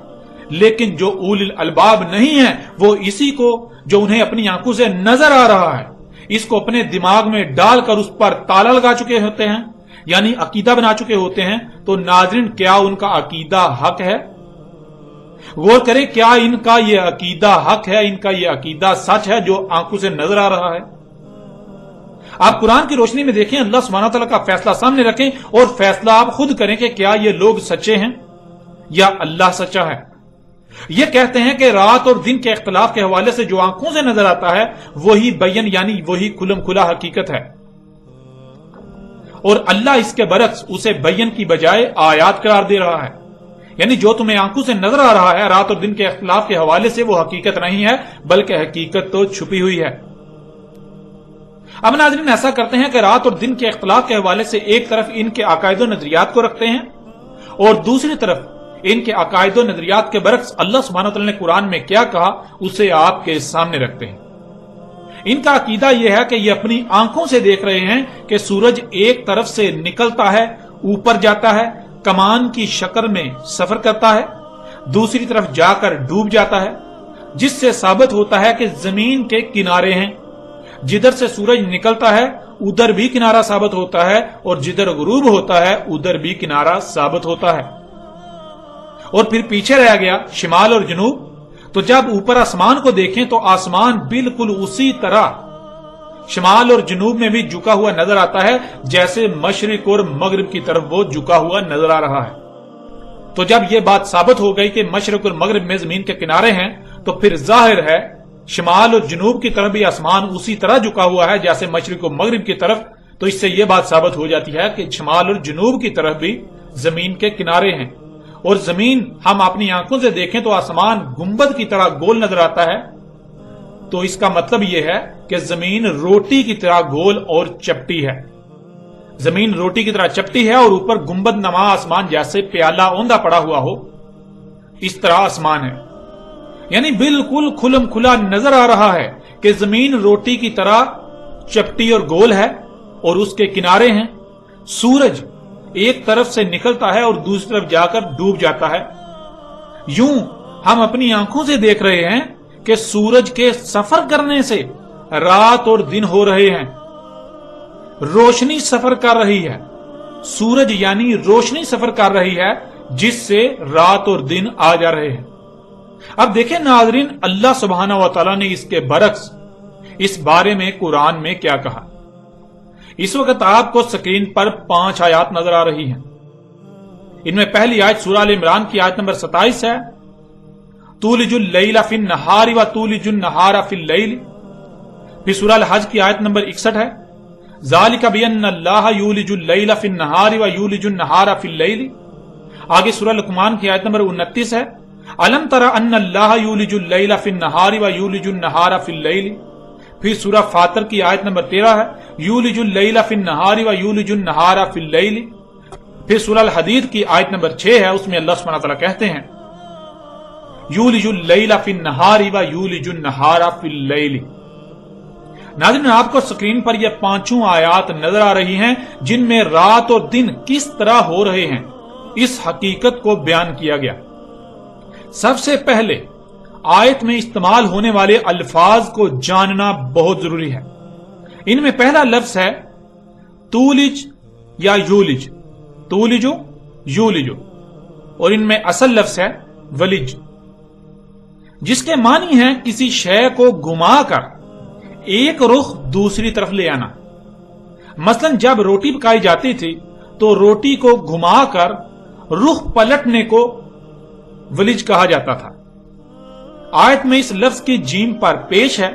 لیکن جو اولی الالباب نہیں ہیں وہ اسی کو جو انہیں اپنی آنکھوں سے نظر آ رہا ہے اس کو اپنے دماغ میں ڈال کر اس پر تالا لگا چکے ہوتے ہیں، یعنی عقیدہ بنا چکے ہوتے ہیں۔ تو ناظرین، کیا ان کا عقیدہ حق ہے؟ غور کریں، کیا ان کا یہ عقیدہ حق ہے، ان کا یہ عقیدہ سچ ہے جو آنکھوں سے نظر آ رہا ہے؟ آپ قرآن کی روشنی میں دیکھیں، اللہ سبحانہ تعالیٰ کا فیصلہ سامنے رکھیں اور فیصلہ آپ خود کریں کہ کیا یہ لوگ سچے ہیں یا اللہ سچا ہے۔ یہ کہتے ہیں کہ رات اور دن کے اختلاف کے حوالے سے جو آنکھوں سے نظر آتا ہے وہی بین، یعنی وہی کھلم کھلا حقیقت ہے، اور اللہ اس کے برعکس اسے بین کی بجائے آیات قرار دے رہا ہے۔ یعنی جو تمہیں آنکھوں سے نظر آ رہا ہے رات اور دن کے اختلاف کے حوالے سے وہ حقیقت نہیں ہے، بلکہ حقیقت تو چھپی ہوئی ہے۔ اب ناظرین، ایسا کرتے ہیں کہ رات اور دن کے اختلاف کے حوالے سے ایک طرف ان کے عقائد و نظریات کو رکھتے ہیں اور دوسری طرف ان کے عقائد و نظریات کے برعکس اللہ سبحانہ وتعالی نے قرآن میں کیا کہا اسے آپ کے سامنے رکھتے ہیں۔ ان کا عقیدہ یہ ہے کہ یہ اپنی آنکھوں سے دیکھ رہے ہیں کہ سورج ایک طرف سے نکلتا ہے، اوپر جاتا ہے، کمان کی شکل میں سفر کرتا ہے، دوسری طرف جا کر ڈوب جاتا ہے، جس سے ثابت ہوتا ہے کہ زمین کے کنارے ہیں، جدھر سے سورج نکلتا ہے ادھر بھی کنارہ ثابت ہوتا ہے اور جدھر غروب ہوتا ہے ادھر بھی کنارہ ثابت ہوتا ہے۔ اور پھر پیچھے رہ گیا شمال اور جنوب، تو جب اوپر آسمان کو دیکھیں تو آسمان بالکل اسی طرح شمال اور جنوب میں بھی جھکا ہوا نظر آتا ہے جیسے مشرق اور مغرب کی طرف وہ جھکا ہوا نظر آ رہا ہے۔ تو جب یہ بات ثابت ہو گئی کہ مشرق اور مغرب میں زمین کے کنارے ہیں تو پھر ظاہر ہے شمال اور جنوب کی طرف بھی آسمان اسی طرح جھکا ہوا ہے جیسے مشرق اور مغرب کی طرف۔ تو اس سے یہ بات ثابت ہو جاتی ہے کہ شمال اور جنوب کی طرف بھی زمین کے کنارے ہیں، اور زمین ہم اپنی آنکھوں سے دیکھیں تو آسمان گنبد کی طرح گول نظر آتا ہے، تو اس کا مطلب یہ ہے کہ زمین روٹی کی طرح گول اور چپٹی ہے۔ زمین روٹی کی طرح چپٹی ہے اور اوپر گنبد نما آسمان جیسے پیالہ اوندا پڑا ہوا ہو اس طرح آسمان ہے، یعنی بالکل کھلم کھلا نظر آ رہا ہے کہ زمین روٹی کی طرح چپٹی اور گول ہے اور اس کے کنارے ہیں۔ سورج ایک طرف سے نکلتا ہے اور دوسری طرف جا کر ڈوب جاتا ہے۔ یوں ہم اپنی آنکھوں سے دیکھ رہے ہیں کہ سورج کے سفر کرنے سے رات اور دن ہو رہے ہیں، روشنی سفر کر رہی ہے، سورج یعنی روشنی سفر کر رہی ہے جس سے رات اور دن آ جا رہے ہیں۔ اب دیکھیں ناظرین، اللہ سبحانہ و تعالیٰ نے اس کے برعکس اس بارے میں قرآن میں کیا کہا۔ اس وقت آپ کو سکرین پر 5 آیات نظر آ رہی ہیں۔ ان میں پہلی آیت سورہ ال عمران کی آیت نمبر 27 ہے، تولج اللیل فی النہار و تولج النہار فی اللیل۔ پھر سورہ الحج کی آیت نمبر 61 ہے، ذالک بان اللہ یولج اللیل فی النہار و یولج النہار فی اللیل۔ آگے سورہ لقمان کی آیت نمبر 29 ہے، الم تر ان اللہ یولج اللیل فی النہار و یولج النہار فی اللیل۔ پھر سورہ فاطر کی آیت نمبر 13 ہے، یولج اللیل فی النہار و یولج النہار فی اللیل۔ پھر سورہ الحدید کی آیت نمبر 6 ہے، اس میں اللہ سبحانہ تعالیٰ کہتے ہیں یولج اللیل فی النہار و یولج النہار فی اللیل۔ ناظرین، آپ کو سکرین پر یہ 5 آیات نظر آ رہی ہیں جن میں رات اور دن کس طرح ہو رہے ہیں اس حقیقت کو بیان کیا گیا۔ سب سے پہلے آیت میں استعمال ہونے والے الفاظ کو جاننا بہت ضروری ہے۔ ان میں پہلا لفظ ہے تولج یا یولج، تولجو یولجو، اور ان میں اصل لفظ ہے ولج، جس کے معنی ہے کسی شے کو گھما کر ایک رخ دوسری طرف لے آنا۔ مثلا جب روٹی پکائی جاتی تھی تو روٹی کو گھما کر رخ پلٹنے کو ولج کہا جاتا تھا۔ آیت میں اس لفظ کی جیم پر پیش ہے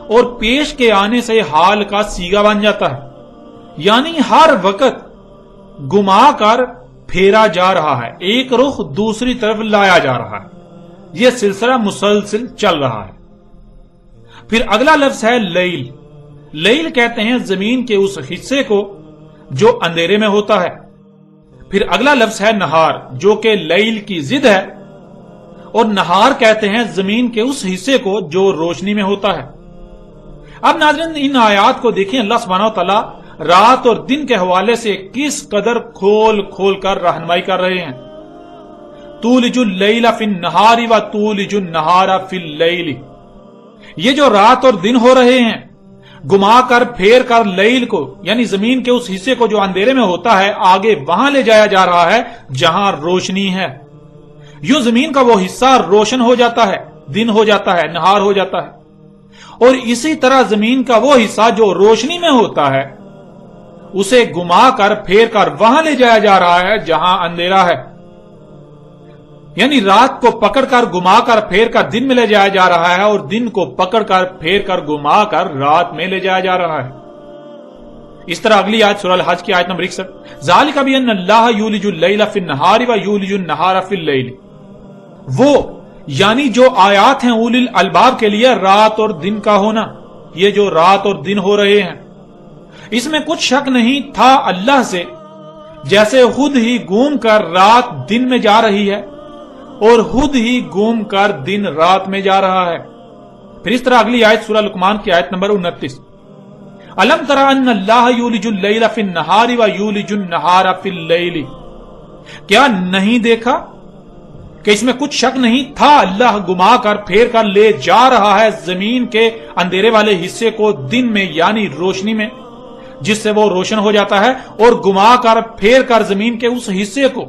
اور پیش کے آنے سے حال کا سیگا بن جاتا ہے، یعنی ہر وقت گھما کر پھیرا جا رہا ہے، ایک رخ دوسری طرف لایا جا رہا ہے، یہ سلسلہ مسلسل چل رہا ہے۔ پھر اگلا لفظ ہے لیل۔ لیل کہتے ہیں زمین کے اس حصے کو جو اندھیرے میں ہوتا ہے۔ پھر اگلا لفظ ہے نہار، جو کہ لیل کی ضد ہے، اور نہار کہتے ہیں زمین کے اس حصے کو جو روشنی میں ہوتا ہے۔ اب ناظرین ان آیات کو دیکھیں، اللہ سبحانہ وتعالی رات اور دن کے حوالے سے کس قدر کھول کھول کر رہنمائی کر رہے ہیں۔ تولج اللیل فی النہار و تولج النہار فی اللیل، یہ جو رات اور دن ہو رہے ہیں، گما کر پھیر کر لیل کو یعنی زمین کے اس حصے کو جو اندھیرے میں ہوتا ہے آگے وہاں لے جایا جا رہا ہے جہاں روشنی ہے۔ یوں زمین کا وہ حصہ روشن ہو جاتا ہے، دن ہو جاتا ہے، نہار ہو جاتا ہے، اور اسی طرح زمین کا وہ حصہ جو روشنی میں ہوتا ہے اسے گما کر پھیر کر وہاں لے جایا جا رہا ہے جہاں اندھیرا ہے، یعنی رات کو پکڑ کر گما کر پھیر کر دن میں لے جایا جا رہا ہے اور دن کو پکڑ کر پھیر کر گما کر رات میں لے جایا جا رہا ہے۔ اس طرح اگلی آیت سورہ الحج کی آیت نمبر 61، ذالک بان اللہ یولج اللیل فی النہار و یولج النہار فی اللیل، وہ یعنی جو آیات ہیں اولی الالباب کے لیے رات اور دن کا ہونا، یہ جو رات اور دن ہو رہے ہیں اس میں کچھ شک نہیں تھا اللہ سے، جیسے خود ہی گھوم کر رات دن میں جا رہی ہے اور خود ہی گھوم کر دن رات میں جا رہا ہے۔ پھر اس طرح اگلی آیت سورہ لقمان کی آیت نمبر 29، الم تر ان اللہ یولج اللیل فی النہار و یولج النہار فی اللیل، کیا نہیں دیکھا کہ اس میں کچھ شک نہیں تھا اللہ گما کر پھیر کر لے جا رہا ہے زمین کے اندھیرے والے حصے کو دن میں یعنی روشنی میں، جس سے وہ روشن ہو جاتا ہے، اور گما کر پھیر کر زمین کے اس حصے کو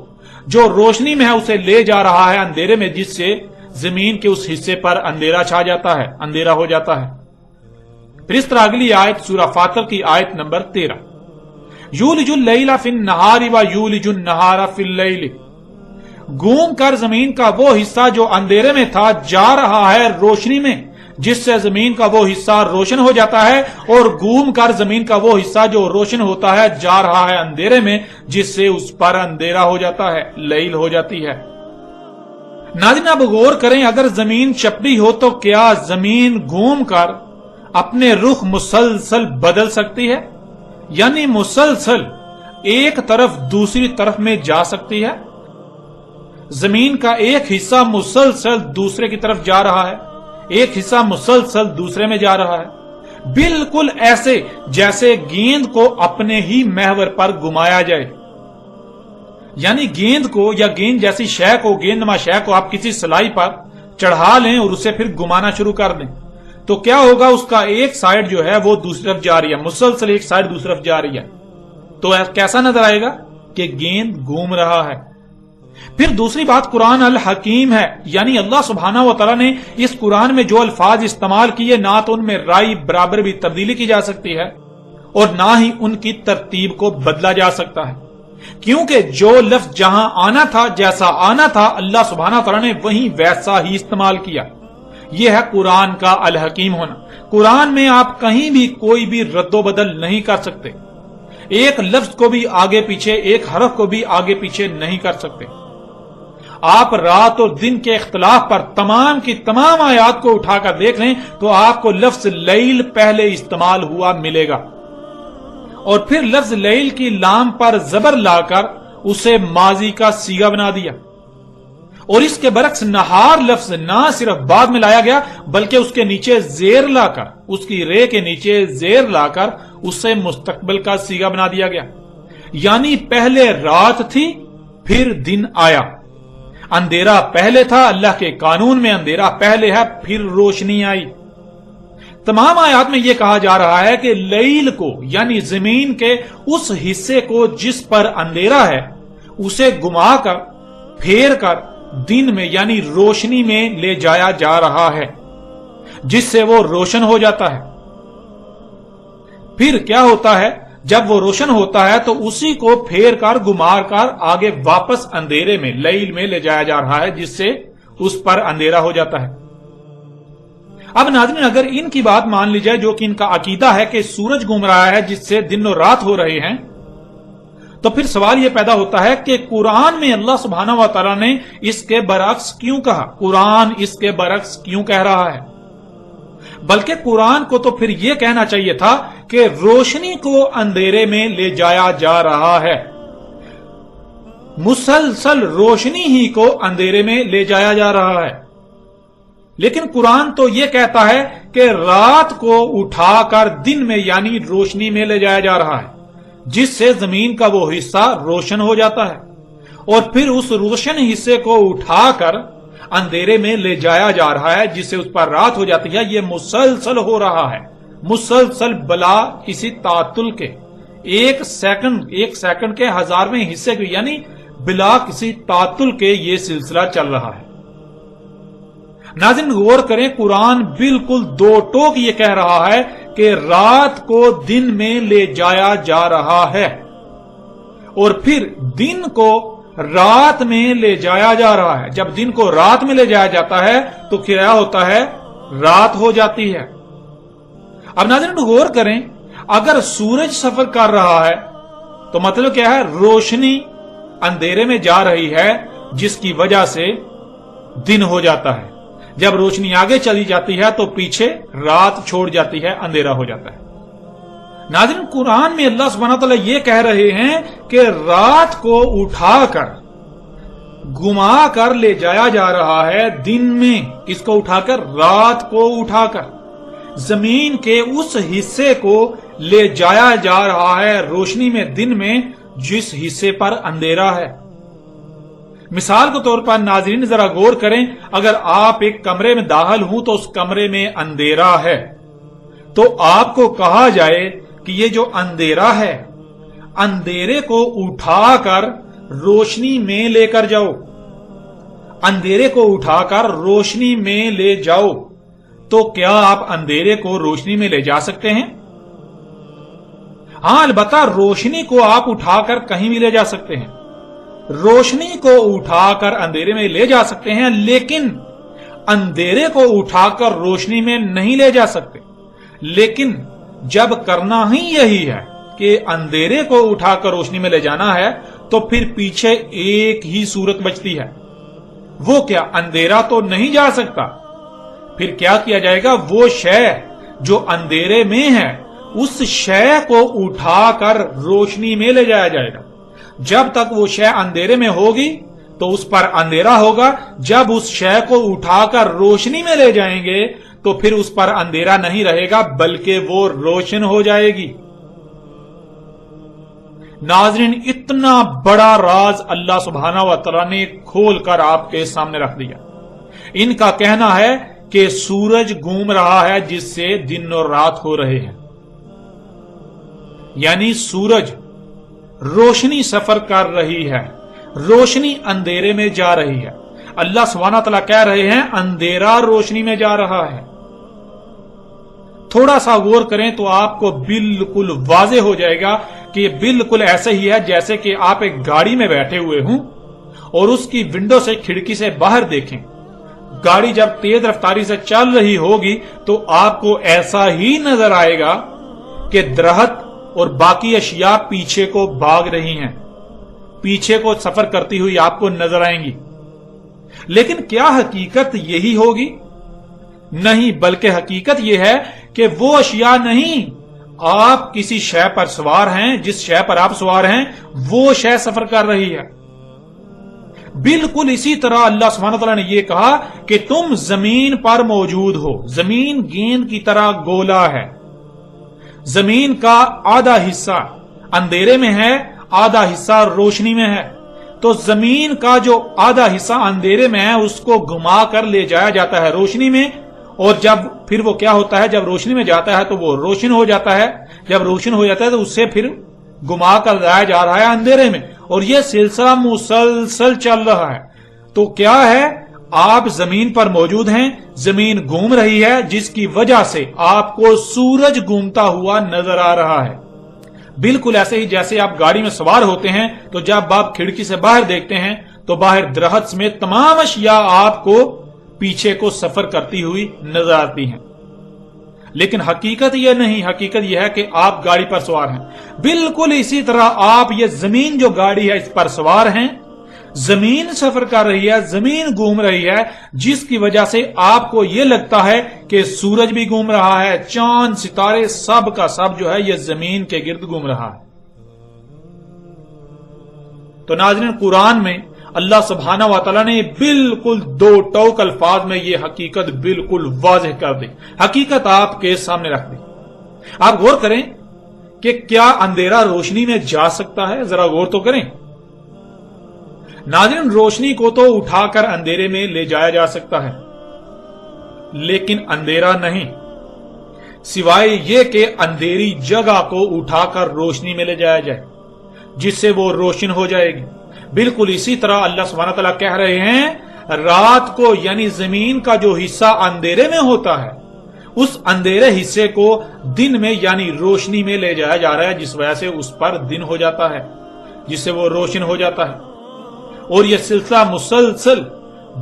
جو روشنی میں ہے اسے لے جا رہا ہے اندھیرے میں، جس سے زمین کے اس حصے پر اندھیرا چھا جاتا ہے، اندھیرا ہو جاتا ہے۔ پھر اس طرح اگلی آیت سورہ فاطر کی آیت نمبر 13، یولج اللیل فی النہار و یولج النہار فی اللیل، گھوم کر زمین کا وہ حصہ جو اندھیرے میں تھا جا رہا ہے روشنی میں، جس سے زمین کا وہ حصہ روشن ہو جاتا ہے، اور گھوم کر زمین کا وہ حصہ جو روشن ہوتا ہے جا رہا ہے اندھیرے میں، جس سے اس پر اندھیرا ہو جاتا ہے، لیل ہو جاتی ہے۔ ناظرین اب غور کریں، اگر زمین چپٹی ہو تو کیا زمین گھوم کر اپنے رخ مسلسل بدل سکتی ہے؟ یعنی مسلسل ایک طرف دوسری طرف میں جا سکتی ہے؟ زمین کا ایک حصہ مسلسل دوسرے کی طرف جا رہا ہے، ایک حصہ مسلسل دوسرے میں جا رہا ہے، بالکل ایسے جیسے گیند کو اپنے ہی محور پر گھمایا جائے۔ یعنی گیند کو یا گیند جیسی شے کو، گیندما شے کو آپ کسی سلائی پر چڑھا لیں اور اسے پھر گھمانا شروع کر دیں تو کیا ہوگا؟ اس کا ایک سائیڈ جو ہے وہ دوسری طرف جا رہی ہے، مسلسل ایک سائیڈ دوسری طرف جا رہی ہے، تو کیسا نظر آئے گا کہ گیند گھوم رہا ہے۔ پھر دوسری بات قرآن الحکیم ہے، یعنی اللہ سبحانہ و تعالیٰ نے اس قرآن میں جو الفاظ استعمال کیے نہ تو ان میں رائی برابر بھی تبدیلی کی جا سکتی ہے اور نہ ہی ان کی ترتیب کو بدلا جا سکتا ہے، کیونکہ جو لفظ جہاں آنا تھا، جیسا آنا تھا، اللہ سبحانہ و تعالیٰ نے وہیں ویسا ہی استعمال کیا۔ یہ ہے قرآن کا الحکیم ہونا۔ قرآن میں آپ کہیں بھی کوئی بھی رد و بدل نہیں کر سکتے، ایک لفظ کو بھی آگے پیچھے، ایک حرف کو بھی آگے پیچھے نہیں کر سکتے۔ آپ رات اور دن کے اختلاف پر تمام کی تمام آیات کو اٹھا کر دیکھ لیں تو آپ کو لفظ لیل پہلے استعمال ہوا ملے گا، اور پھر لفظ لیل کی لام پر زبر لا کر اسے ماضی کا صیغہ بنا دیا، اور اس کے برعکس نہار لفظ نہ صرف بعد میں لایا گیا بلکہ اس کے نیچے زیر لا کر، اس کی رے کے نیچے زیر لا کر اسے مستقبل کا صیغہ بنا دیا گیا، یعنی پہلے رات تھی پھر دن آیا، اندھیرا پہلے تھا، اللہ کے قانون میں اندھیرا پہلے ہے، پھر روشنی آئی۔ تمام آیات میں یہ کہا جا رہا ہے کہ لیل کو یعنی زمین کے اس حصے کو جس پر اندھیرا ہے اسے گما کر پھیر کر دن میں یعنی روشنی میں لے جایا جا رہا ہے، جس سے وہ روشن ہو جاتا ہے۔ پھر کیا ہوتا ہے؟ जब वो रोशन होता है तो उसी को फेर कर घुमार कर आगे वापस अंधेरे में लैल में ले जाया जा रहा है, जिससे उस पर अंधेरा हो जाता है। अब नाज़रीन, अगर इनकी बात मान ली जाए, जो कि इनका अकीदा है कि सूरज घूम रहा है जिससे दिन और रात हो रहे हैं, तो फिर सवाल यह पैदा होता है कि कुरान में अल्लाह सुब्हानहू व तआला ने इसके बरअक्स क्यों कहा? कुरान इसके बरअक्स क्यों कह रहा है? बल्कि कुरान को तो फिर यह कहना चाहिए था कि रोशनी को अंधेरे में ले जाया जा रहा है, मुसलसल रोशनी ही को अंधेरे में ले जाया जा रहा है। लेकिन कुरान तो यह कहता है कि रात को उठाकर दिन में यानी रोशनी में ले जाया जा रहा है, जिससे जमीन का वो हिस्सा रोशन हो जाता है, और फिर उस रोशन हिस्से को उठाकर अंधेरे में ले जाया जा रहा है, जिससे उस पर रात हो जाती है। ये मुसलसल हो रहा है, मुसलसल बला किसी तातुल के एक सेकंड के हजारवें हिस्से के यानी बिला किसी तातुल के ये सिलसिला चल रहा है। नाज़रीन, गौर करें, कुरान बिल्कुल दो टोक ये कह रहा है कि रात को दिन में ले जाया जा रहा है, और फिर दिन को रात में ले जाया जा रहा है। जब दिन को रात में ले जाया जाता है तो क्या होता है? रात हो जाती है। अब नाज़रीन गौर करें, अगर सूरज सफर कर रहा है तो मतलब क्या है? रोशनी अंधेरे में जा रही है, जिसकी वजह से दिन हो जाता है। जब रोशनी आगे चली जाती है तो पीछे रात छोड़ जाती है, अंधेरा हो जाता है। नाज़रीन, कुरान में अल्लाह सुब्हानहू व तआला ये कह रहे हैं कि रात को उठाकर घुमा कर ले जाया जा रहा है दिन में। किसको उठाकर? रात को उठाकर जमीन के उस हिस्से को ले जाया जा रहा है रोशनी में, दिन में, जिस हिस्से पर अंधेरा है। मिसाल के तौर पर नाज़रीन जरा गौर करें, अगर आप एक कमरे में दाखिल हूं तो उस कमरे में अंधेरा है, तो आपको कहा जाए कि ये जो अंधेरा है, अंधेरे को उठाकर रोशनी में लेकर जाओ, अंधेरे को उठाकर रोशनी में ले जाओ, तो क्या आप अंधेरे को रोशनी में ले जा सकते हैं? हां, अलबत्ता रोशनी को आप उठाकर कहीं भी ले जा सकते हैं, रोशनी को उठाकर अंधेरे में ले जा सकते हैं, लेकिन अंधेरे को उठाकर रोशनी में नहीं ले जा सकते। लेकिन जब करना ही यही है कि अंधेरे को उठाकर रोशनी में ले जाना है, तो फिर पीछे एक ही सूरत बचती है। वो क्या? अंधेरा तो नहीं जा सकता। फिर क्या किया जाएगा? वो शय जो अंधेरे में है, उस शय को उठाकर रोशनी में ले जाया जाएगा। जब तक वो शय अंधेरे में होगी तो उस पर अंधेरा होगा। जब उस शय को उठाकर रोशनी में ले जाएंगे तो फिर उस पर अंधेरा नहीं रहेगा, बल्कि वो रोशन हो जाएगी। नाज़रीन, इतना बड़ा राज अल्लाह सुब्हानहू व तआला ने खोल कर आपके सामने रख दिया। इनका कहना है कि सूरज घूम रहा है जिससे दिन और रात हो रहे हैं, यानी सूरज रोशनी सफर कर रही है, रोशनी अंधेरे में जा रही है। अल्लाह सुब्हानहू व तआला कह रहे हैं अंधेरा रोशनी में जा रहा है। थोड़ा सा गौर करें तो आपको बिल्कुल वाज़ेह हो जाएगा कि ये बिल्कुल ऐसे ही है जैसे कि आप एक गाड़ी में बैठे हुए हों और उसकी विंडो से, खिड़की से बाहर देखें। गाड़ी जब तेज रफ्तारी से चल रही होगी तो आपको ऐसा ही नजर आएगा कि दरख्त और बाकी अशिया पीछे को भाग रही हैं, पीछे को सफर करती हुई आपको नजर आएंगी। लेकिन क्या हकीकत यही होगी? नहीं, बल्कि हकीकत यह है कि वो अशिया नहीं, आप किसी शय पर सवार हैं, जिस शय पर आप सवार हैं वो शय सफर कर रही है। बिल्कुल इसी तरह अल्लाह सुब्हानहू व तआला ने यह कहा कि तुम जमीन पर मौजूद हो। जमीन गेंद की तरह गोला है, जमीन का आधा हिस्सा अंधेरे में है, आधा हिस्सा रोशनी में है। तो जमीन का जो आधा हिस्सा अंधेरे में है उसको घुमा कर ले जाया जाता है रोशनी में, और जब फिर वो क्या होता है, जब रोशनी में जाता है तो वो रोशन हो जाता है। जब रोशन हो जाता है तो उससे फिर घुमा कर लाया जा रहा है अंधेरे में, और यह सिलसिला मुसलसल चल रहा है। तो क्या है, आप जमीन पर मौजूद हैं, जमीन घूम रही है, जिसकी वजह से आपको सूरज घूमता हुआ नजर आ रहा है। بالکل ایسے ہی جیسے آپ گاڑی میں سوار ہوتے ہیں تو جب آپ کھڑکی سے باہر دیکھتے ہیں تو باہر درخت سمیت تمام اشیاء آپ کو پیچھے کو سفر کرتی ہوئی نظر آتی ہیں، لیکن حقیقت یہ نہیں، حقیقت یہ ہے کہ آپ گاڑی پر سوار ہیں۔ بالکل اسی طرح آپ یہ زمین جو گاڑی ہے اس پر سوار ہیں، زمین سفر کر رہی ہے، زمین گھوم رہی ہے، جس کی وجہ سے آپ کو یہ لگتا ہے کہ سورج بھی گھوم رہا ہے، چاند ستارے سب کا سب جو ہے یہ زمین کے گرد گھوم رہا ہے۔ تو ناظرین، قرآن میں اللہ سبحانہ و تعالیٰ نے بالکل دو ٹوک الفاظ میں یہ حقیقت بالکل واضح کر دی، حقیقت آپ کے سامنے رکھ دی۔ آپ غور کریں کہ کیا اندھیرا روشنی میں جا سکتا ہے؟ ذرا غور تو کریں۔ ناظرین، روشنی کو تو اٹھا کر اندھیرے میں لے جایا جا سکتا ہے، لیکن اندھیرا نہیں، سوائے یہ کہ اندھیری جگہ کو اٹھا کر روشنی میں لے جایا جائے جس سے وہ روشن ہو جائے گی۔ بالکل اسی طرح اللہ سبحانہ تعالیٰ کہہ رہے ہیں رات کو یعنی زمین کا جو حصہ اندھیرے میں ہوتا ہے اس اندھیرے حصے کو دن میں یعنی روشنی میں لے جایا جا رہا ہے، جس وجہ سے اس پر دن ہو جاتا ہے، جس سے وہ روشن ہو جاتا ہے، اور یہ سلسلہ مسلسل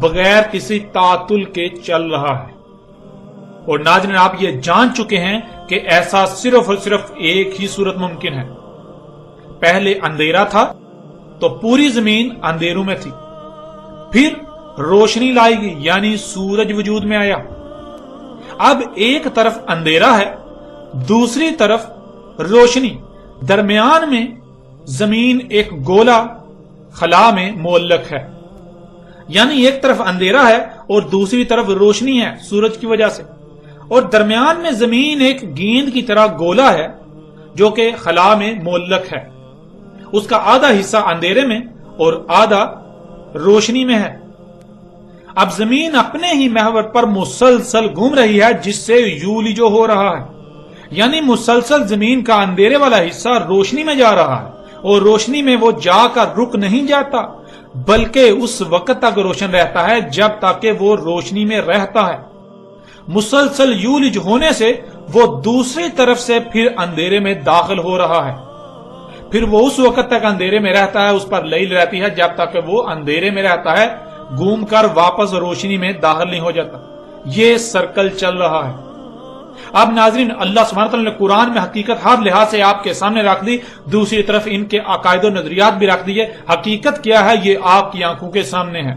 بغیر کسی تعطل کے چل رہا ہے۔ اور ناظرین، آپ یہ جان چکے ہیں کہ ایسا صرف اور صرف ایک ہی صورت ممکن ہے۔ پہلے اندھیرا تھا تو پوری زمین اندھیروں میں تھی، پھر روشنی لائی گئی یعنی سورج وجود میں آیا۔ اب ایک طرف اندھیرا ہے، دوسری طرف روشنی، درمیان میں زمین ایک گولا خلا میں معلق ہے، یعنی ایک طرف اندھیرا ہے اور دوسری طرف روشنی ہے سورج کی وجہ سے، اور درمیان میں زمین ایک گیند کی طرح گولا ہے جو کہ خلا میں معلق ہے، اس کا آدھا حصہ اندھیرے میں اور آدھا روشنی میں ہے۔ اب زمین اپنے ہی محور پر مسلسل گھوم رہی ہے جس سے یولیجو ہو رہا ہے، یعنی مسلسل زمین کا اندھیرے والا حصہ روشنی میں جا رہا ہے، اور روشنی میں وہ جا کر رک نہیں جاتا بلکہ اس وقت تک روشن رہتا ہے جب تک کہ وہ روشنی میں رہتا ہے۔ مسلسل یولج ہونے سے وہ دوسری طرف سے پھر اندھیرے میں داخل ہو رہا ہے، پھر وہ اس وقت تک اندھیرے میں رہتا ہے، اس پر لیل رہتی ہے جب تک کہ وہ اندھیرے میں رہتا ہے، گھوم کر واپس روشنی میں داخل نہیں ہو جاتا۔ یہ سرکل چل رہا ہے۔ اب ناظرین، اللہ سبحانہ تعالیٰ نے قرآن میں حقیقت ہر لحاظ سے آپ کے سامنے رکھ دی، دوسری طرف ان کے عقائد و نظریات بھی رکھ دیے۔ حقیقت کیا ہے یہ آپ کی آنکھوں کے سامنے ہے،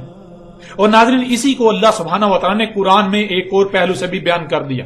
اور ناظرین اسی کو اللہ سبحانہ و تعالیٰ نے قرآن میں ایک اور پہلو سے بھی بیان کر دیا۔